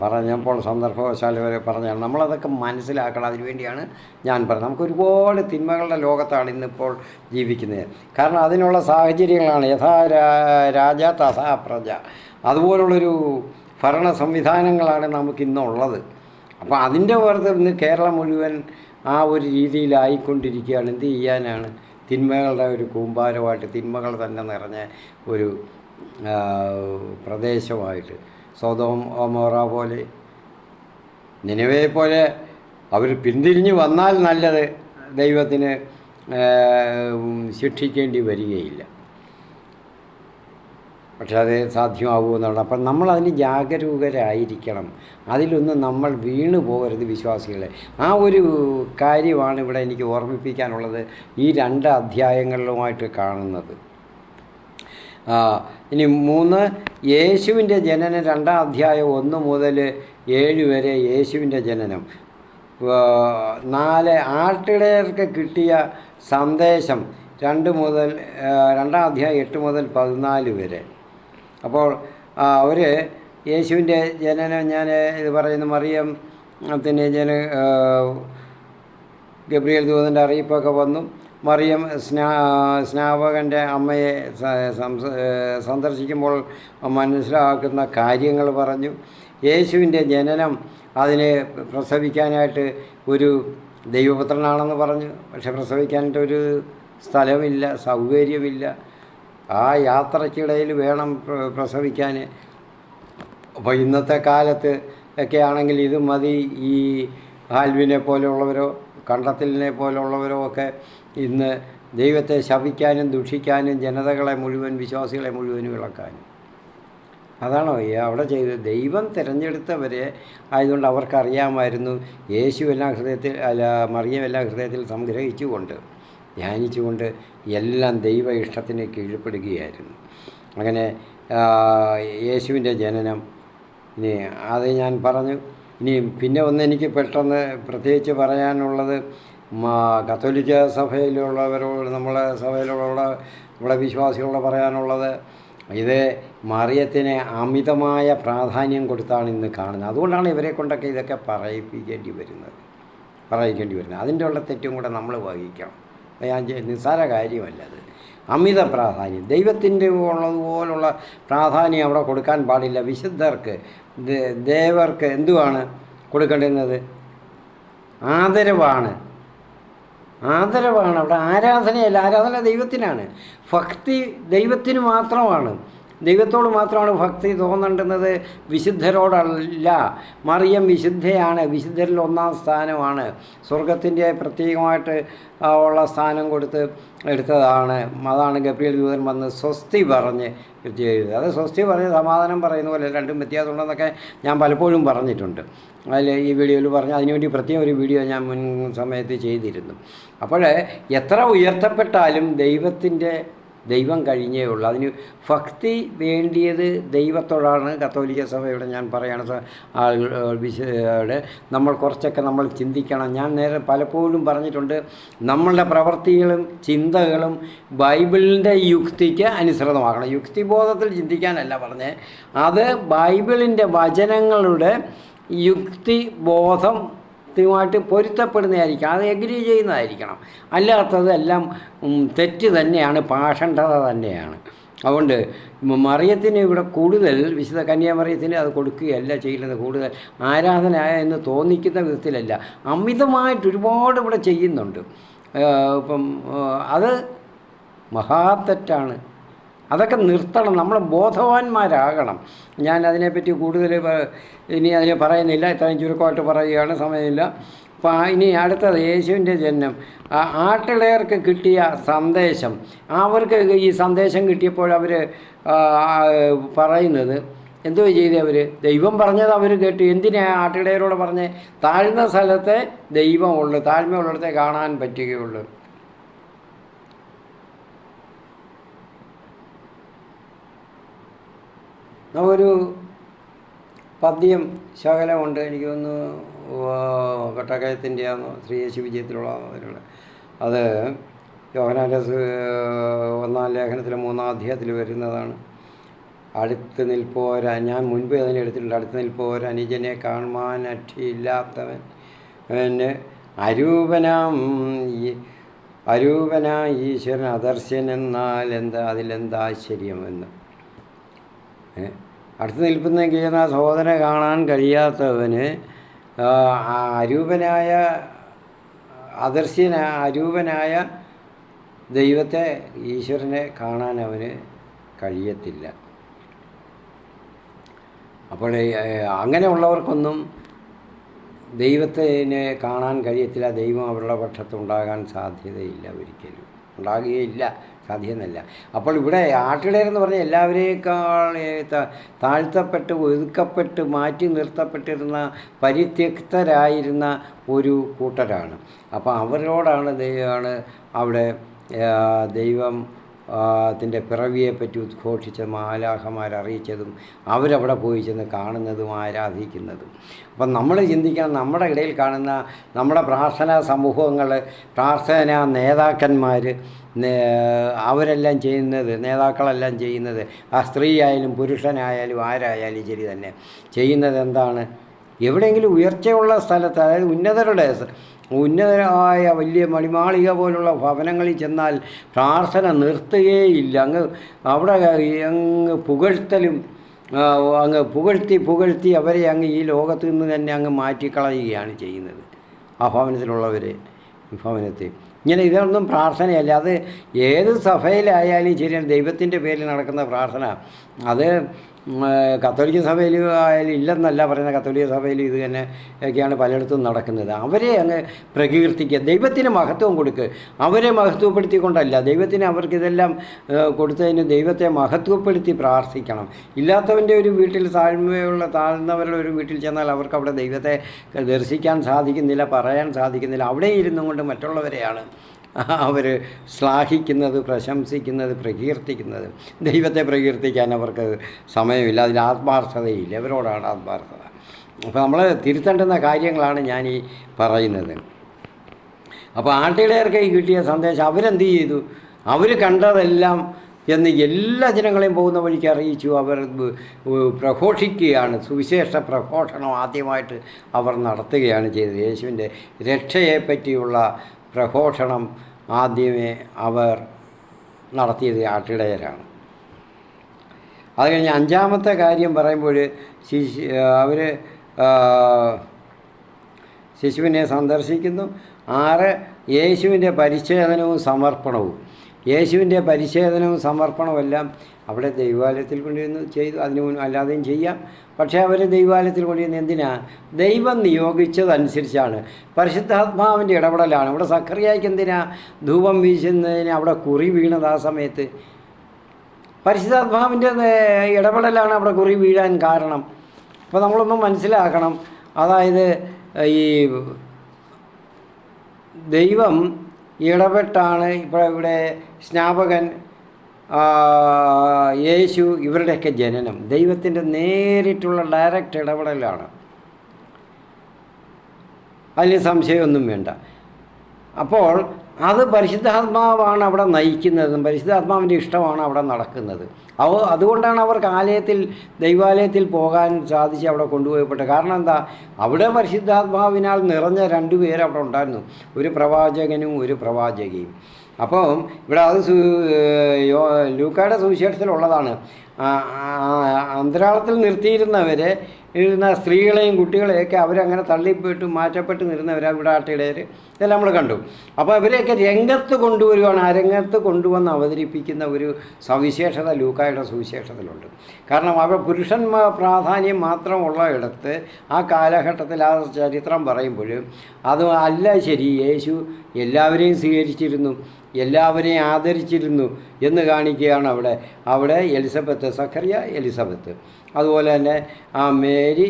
പറഞ്ഞപ്പോൾ സന്ദർഭവശാൽ വരെ പറഞ്ഞാണ്. നമ്മളതൊക്കെ മനസ്സിലാക്കണം. അതിനുവേണ്ടിയാണ് ഞാൻ പറഞ്ഞത്. നമുക്കൊരുപാട് തിന്മകളുടെ ലോകത്താണ് ഇന്നിപ്പോൾ ജീവിക്കുന്നത്. കാരണം അതിനുള്ള സാഹചര്യങ്ങളാണ്. യഥാ രാജ തഥാ പ്രജ, അതുപോലുള്ളൊരു ഭരണ സംവിധാനങ്ങളാണ് നമുക്കിന്നുള്ളത്. അപ്പോൾ അതിൻ്റെ പുറത്ത് ഇന്ന് കേരളം മുഴുവൻ ആ ഒരു രീതിയിലായിക്കൊണ്ടിരിക്കുകയാണ്. എന്ത് ചെയ്യാനാണ്? തിന്മകളുടെ ഒരു കൂമ്പാരമായിട്ട്, തിന്മകൾ തന്നെ നിറഞ്ഞ ഒരു പ്രദേശമായിട്ട്. സൊദോം ഗൊമോറ പോലെ, നിനവെ പോലെ അവർ പിന്തിരിഞ്ഞ് വന്നാൽ നല്ലത്, ദൈവത്തിന് ശിക്ഷിക്കേണ്ടി വരികയില്ല. പക്ഷെ അത് സാധ്യമാകുമെന്നാണ്. അപ്പം നമ്മളതിന് ജാഗരൂകരായിരിക്കണം. അതിലൊന്നും നമ്മൾ വീണു പോകരുത് വിശ്വാസികളെ. ആ ഒരു കാര്യമാണ് ഇവിടെ എനിക്ക് ഓർമ്മിപ്പിക്കാനുള്ളത്, ഈ 2 അധ്യായങ്ങളിലുമായിട്ട് കാണുന്നത്. ഇനി 3 യേശുവിൻ്റെ ജനനം, 2-ാം അധ്യായം 1 മുതൽ 7 വരെ യേശുവിൻ്റെ ജനനം. 4 ആട്ടിടയർക്ക് കിട്ടിയ സന്ദേശം 2-ാം അധ്യായം 8 മുതൽ 14 വരെ. അപ്പോൾ അവർ യേശുവിൻ്റെ ജനനം, ഞാൻ ഇത് പറയുന്ന മറിയം ഗബ്രിയേൽ ദൂതൻ്റെ അറിയിപ്പൊക്കെ വന്നു. മറിയം സ്നാപകൻ്റെ അമ്മയെ സന്ദർശിക്കുമ്പോൾ മനസ്സിലാക്കുന്ന കാര്യങ്ങൾ പറഞ്ഞു. യേശുവിൻ്റെ ജനനം, അതിനെ പ്രസവിക്കാനായിട്ട് ഒരു ദൈവപുത്രനാണെന്ന് പറഞ്ഞു. പക്ഷെ പ്രസവിക്കാനായിട്ടൊരു സ്ഥലമില്ല, സൗകര്യമില്ല. ആ യാത്രയ്ക്കിടയിൽ വേണം പ്രസവിക്കാൻ. അപ്പോൾ ഇന്നത്തെ കാലത്ത് ഒക്കെ ആണെങ്കിൽ ഇത് മതി. ഈ ആൽവിനെ പോലെയുള്ളവരോ കണ്ടത്തിലിനെ പോലുള്ളവരോ ഒക്കെ ഇന്ന് ദൈവത്തെ ശപിക്കാനും ദുഷിക്കാനും ജനതകളെ മുഴുവൻ, വിശ്വാസികളെ മുഴുവനും ഇളക്കാനും. അതാണോ അവിടെ ചെയ്തത്? ദൈവം തിരഞ്ഞെടുത്തവരെ ആയതുകൊണ്ട് അവർക്കറിയാമായിരുന്നു. യേശുവെല്ലാം ഹൃദയത്തിൽ, മറിയമെല്ലാം ഹൃദയത്തിൽ സംഗ്രഹിച്ചുകൊണ്ട് ധ്യാനിച്ചുകൊണ്ട് എല്ലാം ദൈവ ഇഷ്ടത്തിന് കീഴ്പ്പെടുകയായിരുന്നു. അങ്ങനെ യേശുവിൻ്റെ ജനനം, ഇനി അത് ഞാൻ പറഞ്ഞു. ഇനി പിന്നെ എനിക്ക് പെട്ടെന്ന് പ്രത്യേകിച്ച് പറയാനുള്ളത്, കത്തോലിക്ക സഭയിലുള്ളവരോട്, നമ്മളെ വിശ്വാസികളോട് പറയാനുള്ളത്, ഇത് മറിയത്തിന് അമിതമായ പ്രാധാന്യം കൊടുത്താണ് ഇന്ന് കാണുന്നത്. അതുകൊണ്ടാണ് ഇവരെ കൊണ്ടൊക്കെ ഇതൊക്കെ പറയിക്കേണ്ടി വരുന്നത്. അതിൻ്റെ ഉള്ള തെറ്റും കൂടെ നമ്മൾ വഹിക്കണം. നിസ്സാര കാര്യമല്ല അത്. അമിത പ്രാധാന്യം, ദൈവത്തിൻ്റെ ഉള്ളതുപോലുള്ള പ്രാധാന്യം അവിടെ കൊടുക്കാൻ പാടില്ല. വിശുദ്ധർക്ക്, ദേവർക്ക് എന്തുവാണ് കൊടുക്കേണ്ടുന്നത്? ആദരവാണ്. അവിടെ ആരാധനയല്ല. ആരാധന ദൈവത്തിനാണ്. ഭക്തി ദൈവത്തിന് മാത്രമാണ്. ദൈവത്തോട് മാത്രമാണ് ഭക്തി തോന്നേണ്ടുന്നത്, വിശുദ്ധരോടല്ല. മറിയം വിശുദ്ധയാണ്, വിശുദ്ധരിൽ ഒന്നാം സ്ഥാനമാണ്. സ്വർഗത്തിൻ്റെ പ്രത്യേകമായിട്ട് ഉള്ള സ്ഥാനം കൊടുത്ത് എടുത്തതാണ്. അതാണ് ഗബ്രിയേൽ ദൂതൻ വന്ന് സ്വസ്തി പറഞ്ഞ് ചെയ്തത്. അത് സ്വസ്തി പറഞ്ഞ് സമാധാനം പറയുന്ന പോലെ രണ്ടും വ്യത്യാസമുണ്ടെന്നൊക്കെ ഞാൻ പലപ്പോഴും പറഞ്ഞിട്ടുണ്ട്. അതിൽ ഈ വീഡിയോയിൽ പറഞ്ഞ് അതിനുവേണ്ടി പ്രത്യേകം ഒരു വീഡിയോ ഞാൻ മുൻ സമയത്ത് ചെയ്തിരുന്നു. അപ്പോൾ എത്ര ഉയർത്തപ്പെട്ടാലും ദൈവം കഴിഞ്ഞേ ഉള്ളൂ. അതിന് ഭക്തി വേണ്ടിയത് ദൈവത്തോടാണ്. കത്തോലിക്ക സഭയുടെ ഞാൻ പറയുകയാണ് ആളുകൾ നമ്മൾ കുറച്ചൊക്കെ നമ്മൾ ചിന്തിക്കണം. ഞാൻ നേരെ പലപ്പോഴും പറഞ്ഞിട്ടുണ്ട്, നമ്മളുടെ പ്രവൃത്തികളും ചിന്തകളും ബൈബിളിൻ്റെ യുക്തിക്ക് അനുസൃതമാകണം. യുക്തിബോധത്തിൽ ചിന്തിക്കാനല്ല പറഞ്ഞേ, അത് ബൈബിളിൻ്റെ വചനങ്ങളുടെ യുക്തിബോധം ുമായിട്ട് പൊരുത്തപ്പെടുന്നതായിരിക്കണം, അത് എഗ്രി ചെയ്യുന്നതായിരിക്കണം. അല്ലാത്തതെല്ലാം തെറ്റ് തന്നെയാണ്, പാഷണ്ഡത തന്നെയാണ്. അതുകൊണ്ട് മറിയത്തിന് ഇവിടെ കൂടുതൽ വിശുദ്ധ കന്യാമറിയത്തിന് അത് കൊടുക്കുകയല്ല ചെയ്യുന്നത്, കൂടുതൽ ആരാധന എന്ന് തോന്നിക്കുന്ന വിധത്തിലല്ല, അമിതമായിട്ട് ഒരുപാട് ഇവിടെ ചെയ്യുന്നുണ്ട്. ഇപ്പം അത് മഹാതെറ്റാണ്. അതൊക്കെ നിർത്തണം, നമ്മൾ ബോധവാന്മാരാകണം. ഞാൻ അതിനെപ്പറ്റി കൂടുതൽ ഇനി അതിനെ പറയുന്നില്ല, ഇത്രയും ചുരുക്കമായിട്ട് പറയുകയാണ്, സമയമില്ല. അപ്പോൾ ഇനി അടുത്തത് യേശുവിൻ്റെ ജനനം. ആട്ടിടയർക്ക് കിട്ടിയ സന്ദേശം, അവർക്ക് ഈ സന്ദേശം കിട്ടിയപ്പോൾ അവർ പറയുന്നത് എന്തോ ചെയ്തേ, അവർ ദൈവം പറഞ്ഞത് അവർ കേട്ടു. എന്തിനാണ് ആട്ടിടയരോട് പറഞ്ഞ്? താഴ്ന്ന സ്ഥലത്തെ ദൈവമുള്ളൂ, താഴ്മയുള്ളിടത്തെ കാണാൻ പറ്റുകയുള്ളൂ. ഒരു പദ്യം ശകലമുണ്ട്, എനിക്ക് തോന്നുന്നു കട്ടക്കയത്തിൻ്റെയാണോ ശ്രീ യേശു വിജയത്തിലുള്ള അത് യോഹന്നാൻ്റെ 1-ാം ലേഖനത്തിലെ 3-ാം അധ്യായത്തിൽ വരുന്നതാണ്. അടുത്ത് നിൽപ്പോര, ഞാൻ മുൻപ് അതിനെടുത്തിട്ടുണ്ട്. അടുത്ത് നിൽപ്പോര അനുജനെ കാണുവാൻ അഠിയില്ലാത്തവൻ പിന്നെ അരൂപനാ ഈശ്വരൻ അദർശ്യൻ എന്നാൽ അതിലെന്താ ആശ്ചര്യമെന്ന്. അടുത്ത് നിൽക്കുന്ന കീർന്ന സഹോദരനെ കാണാൻ കഴിയാത്തവന് അരൂപനായ ദൈവത്തെ, ഈശ്വരനെ കാണാൻ അവന് കഴിയത്തില്ല. അപ്പോൾ അങ്ങനെയുള്ളവർക്കൊന്നും ദൈവത്തിനെ കാണാൻ കഴിയത്തില്ല. ദൈവം അവരുടെ പക്ഷത്തുണ്ടാകാൻ സാധ്യതയില്ല, ഒരിക്കലും ഉണ്ടാകുകയില്ല, സാധ്യമല്ല. അപ്പോൾ ഇവിടെ ആട്ടിടയരെന്ന് പറഞ്ഞാൽ എല്ലാവരേക്കാൾ താഴ്ത്തപ്പെട്ട് ഒതുക്കപ്പെട്ട് മാറ്റി നിർത്തപ്പെട്ടിരുന്ന പരിത്യക്തരായിരുന്ന ഒരു കൂട്ടരാണ്. അപ്പോൾ അവരോടാണ് അവിടെ ദൈവം ത്തിൻ്റെ പിറവിയെപ്പറ്റി ഉദ്ഘോഷിച്ച മാലാഖമാരറിയിച്ചതും അവരവിടെ പോയി ചെന്ന് കാണുന്നതും ആരാധിക്കുന്നതും. അപ്പം നമ്മൾ ചിന്തിക്കണം, നമ്മുടെ ഇടയിൽ കാണുന്ന നമ്മുടെ പ്രാർത്ഥനാ സമൂഹങ്ങൾ, പ്രാർത്ഥനാ നേതാക്കന്മാർ, അവരെല്ലാം ചെയ്യുന്നത്, നേതാക്കളെല്ലാം ചെയ്യുന്നത്, ആ സ്ത്രീ ആയാലും പുരുഷനായാലും ആരായാലും ശരി തന്നെ ചെയ്യുന്നത് എന്താണ്? എവിടെയെങ്കിലും ഉയർച്ചയുള്ള സ്ഥലത്ത്, അതായത് ഉന്നതരായ വലിയ മണിമാളിക പോലുള്ള ഭവനങ്ങളിൽ ചെന്നാൽ പ്രാർത്ഥന നിർത്തുകയില്ല. അവിടെ പുകഴ്ത്തലും പുകഴ്ത്തി അവരെ ഈ ലോകത്ത് നിന്ന് തന്നെ മാറ്റിക്കളയുകയാണ് ചെയ്യുന്നത്, ആ ഭവനത്തെ. ഇങ്ങനെ ഇതൊന്നും പ്രാർത്ഥനയല്ല. അത് ഏത് സഭയിലായാലും ശരിയാണ്, ദൈവത്തിൻ്റെ പേരിൽ നടക്കുന്ന പ്രാർത്ഥന. അത് കത്തോലിക്ക സഭയിൽ ആയാലും ഇല്ലെന്നല്ല പറയുന്നത്, കത്തോലിക്ക സഭയിൽ ഇത് തന്നെ ഒക്കെയാണ് പലയിടത്തും നടക്കുന്നത്. അവരെ പ്രകീർത്തിക്കുക, ദൈവത്തിന് മഹത്വം കൊടുക്കുക. അവരെ മഹത്വപ്പെടുത്തിക്കൊണ്ടല്ല, ദൈവത്തിന് അവർക്കിതെല്ലാം കൊടുത്തതിന് ദൈവത്തെ മഹത്വപ്പെടുത്തി പ്രാർത്ഥിക്കണം. ഇല്ലാത്തവൻ്റെ ഒരു വീട്ടിൽ, താഴ്ന്നവരുടെ ഒരു വീട്ടിൽ ചെന്നാൽ അവർക്ക് അവിടെ ദൈവത്തെ ദർശിക്കാൻ സാധിക്കുന്നില്ല, പറയാൻ സാധിക്കുന്നില്ല. അവിടെ ഇരുന്നും കൊണ്ട് മറ്റുള്ളവരെയാണ് അവർ ശ്ലാഘിക്കുന്നത്, പ്രശംസിക്കുന്നത്, പ്രകീർത്തിക്കുന്നത്. ദൈവത്തെ പ്രകീർത്തിക്കാൻ അവർക്ക് സമയമില്ല, അതിൽ ആത്മാർത്ഥതയില്ല. ഇവരോടാണ് ആത്മാർത്ഥത. അപ്പോൾ നമ്മൾ തിരുത്തേണ്ടുന്ന കാര്യങ്ങളാണ് ഞാൻ ഈ പറയുന്നത്. അപ്പോൾ ആട്ടിടയർക്ക് കിട്ടിയ സന്ദേശം അവരെന്ത് ചെയ്തു? അവർ കണ്ടതെല്ലാം എന്ന് എല്ലാ ജനങ്ങളെയും പോകുന്ന വഴിക്ക് അറിയിച്ചു. അവർ പ്രഘോഷിക്കുകയാണ്, സുവിശേഷ പ്രഘോഷണം ആദ്യമായിട്ട് അവർ നടത്തുകയാണ് ചെയ്തത്. യേശുവിൻ്റെ രക്ഷയെപ്പറ്റിയുള്ള പ്രഘോഷണം ആദ്യമേ അവർ നടത്തിയത് ആട്ടിടയരാണ്. അത് കഴിഞ്ഞ് 5-ാമത്തെ കാര്യം പറയുമ്പോൾ അവർ ശിശുവിനെ സന്ദർശിക്കുന്നു. 6 യേശുവിൻ്റെ പരിച്ഛേദനവും സമർപ്പണവും. യേശുവിൻ്റെ പരിച്ഛേദനവും സമർപ്പണവും എല്ലാം അവിടെ ദൈവാലയത്തിൽ കൊണ്ടുവന്ന് ചെയ്തു. അതിന് അല്ലാതെയും ചെയ്യാം. പക്ഷേ അവർ ദൈവാലയത്തിൽ കൊണ്ടുവന്ന് എന്തിനാ? ദൈവം നിയോഗിച്ചതനുസരിച്ചാണ്. പരിശുദ്ധാത്മാവിൻ്റെ ഇടപെടലാണ്. ഇവിടെ സക്കറിയായ്ക്ക് എന്തിനാ ധൂപം വീശുന്നതിന് അവിടെ കുറി വീണത്? ആ സമയത്ത് പരിശുദ്ധാത്മാവിൻ്റെ ഇടപെടലാണ് അവിടെ കുറി വീഴാൻ കാരണം. അപ്പോൾ നമ്മളൊന്നും മനസ്സിലാക്കണം. അതായത് ഈ ദൈവം ഇടപെട്ടാണ് ഇവിടെ സ്നാപകൻ, യേശു, ഇവരുടെയൊക്കെ ജനനം ദൈവത്തിൻ്റെ നേരിട്ടുള്ള ഡയറക്റ്റ് ഇടപെടലാണ്. അതിന് സംശയമൊന്നും വേണ്ട. അപ്പോൾ അത് പരിശുദ്ധാത്മാവാണ് അവിടെ നയിക്കുന്നതും പരിശുദ്ധാത്മാവിൻ്റെ ഇഷ്ടമാണ് അവിടെ നടക്കുന്നത്. അതുകൊണ്ടാണ് അവർക്ക് ദൈവാലയത്തിൽ പോകാൻ സാധിച്ച് അവിടെ കൊണ്ടുപോയപ്പെട്ടത്. കാരണം എന്താ? അവിടെ പരിശുദ്ധാത്മാവിനാൽ നിറഞ്ഞ 2 പേര് അവിടെ ഉണ്ടായിരുന്നു, ഒരു പ്രവാചകനും ഒരു പ്രവാചകയും. അപ്പം ഇവിടെ അത് ലൂക്കായുടെ സുവിശേഷത്തിലുള്ളതാണ്. അന്തരാളത്തിൽ നിർത്തിയിരുന്ന സ്ത്രീകളെയും കുട്ടികളെയൊക്കെ അവരങ്ങനെ തള്ളിപ്പോയിട്ട് മാറ്റപ്പെട്ട് നിരുന്നവരെ വിടാട്ടിടയർ ഇതെല്ലാം നമ്മൾ കണ്ടു. അപ്പോൾ ഇവരെയൊക്കെ രംഗത്ത് കൊണ്ടുവരികയാണ്. ആ രംഗത്ത് കൊണ്ടുവന്ന് അവതരിപ്പിക്കുന്ന ഒരു സവിശേഷത ലൂക്കായുടെ സുവിശേഷത്തിലുണ്ട്. കാരണം അവർ പുരുഷന്മാർ പ്രാധാന്യം മാത്രമുള്ള ഇടത്ത് ആ കാലഘട്ടത്തിൽ ആ ചരിത്രം പറയുമ്പോൾ അത് അല്ല ശരി. യേശു എല്ലാവരെയും സ്വീകരിച്ചിരുന്നു, എല്ലാവരെയും ആദരിച്ചിരുന്നു എന്ന് കാണിക്കുകയാണ് അവിടെ എലിസബത്ത്, സക്കറിയ, എലിസബത്ത്, അതുപോലെ തന്നെ മേരി,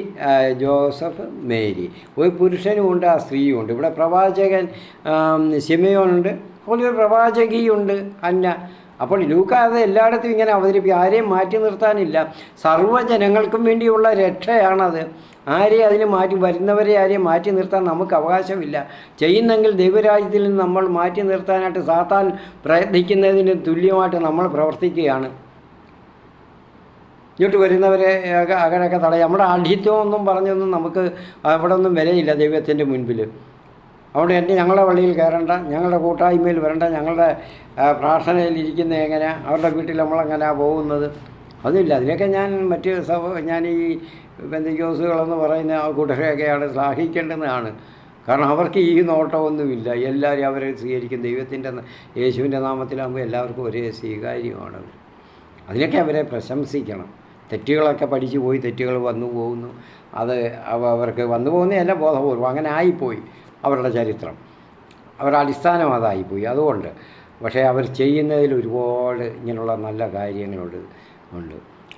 ജോസഫ്, മേരി, ഒരു പുരുഷനുമുണ്ട്, ആ സ്ത്രീയുമുണ്ട്. ഇവിടെ പ്രവാചകൻ ശിമയോനുണ്ട്, അതുപോലെ ഒരു പ്രവാചകിയുണ്ട്, അന്ന. അപ്പോൾ ലൂക്ക അത് എല്ലായിടത്തും ഇങ്ങനെ അവതരിപ്പിക്കും. ആരെയും മാറ്റി നിർത്താനില്ല. സർവ്വജനങ്ങൾക്കും വേണ്ടിയുള്ള രക്ഷയാണത്. വരുന്നവരെ ആരെയും മാറ്റി നിർത്താൻ നമുക്ക് അവകാശമില്ല. ചെയ്യുന്നെങ്കിൽ ദൈവരാജ്യത്തിൽ നിന്ന് നമ്മൾ മാറ്റി നിർത്താനായിട്ട് സാത്താൻ പ്രയത്നിക്കുന്നതിന് തുല്യമായിട്ട് നമ്മൾ പ്രവർത്തിക്കുകയാണ്. ഇങ്ങോട്ട് വരുന്നവരെ അങ്ങനെയൊക്കെ തടയാം. നമ്മുടെ ആഢ്യത്വമൊന്നും പറഞ്ഞൊന്നും നമുക്ക് അവിടെ ഒന്നും വിലയില്ല ദൈവത്തിൻ്റെ മുൻപിൽ. അതുകൊണ്ട് ഞങ്ങളുടെ പള്ളിയിൽ കയറണ്ട, ഞങ്ങളുടെ കൂട്ടായ്മയിൽ വരണ്ട, ഞങ്ങളുടെ പ്രാർത്ഥനയിൽ ഇരിക്കുന്ന എങ്ങനെ, അവരുടെ വീട്ടിൽ നമ്മളെങ്ങനെയാണ് പോകുന്നത്, അതില്ല. അതിനൊക്കെ ഞാൻ ഈ പെന്തക്കോസ്തുകളെന്ന് പറയുന്ന ആ കൂട്ടരെയൊക്കെയാണ് ശ്ലാഘിക്കേണ്ടതാണ്. കാരണം അവർക്ക് ഈ നോട്ടമൊന്നുമില്ല. എല്ലാവരും അവരെ സ്വീകരിക്കും. യേശുവിൻ്റെ നാമത്തിലാകുമ്പോൾ എല്ലാവർക്കും ഒരേ സ്വീകാര്യമാണ്. അതിനൊക്കെ അവരെ പ്രശംസിക്കണം. തെറ്റുകളൊക്കെ പഠിച്ചു പോയി, തെറ്റുകൾ വന്നു പോകുന്നു, അത് അവർക്ക് വന്നു പോകുന്നതല്ല, ബോധപൂർവ്വം അങ്ങനെ ആയിപ്പോയി അവരുടെ ചരിത്രം, അവരുടെ അടിസ്ഥാനം അതായിപ്പോയി. അതുകൊണ്ട് പക്ഷേ അവർ ചെയ്യുന്നതിൽ ഒരുപാട് ഇങ്ങനെയുള്ള നല്ല കാര്യങ്ങളുണ്ട്.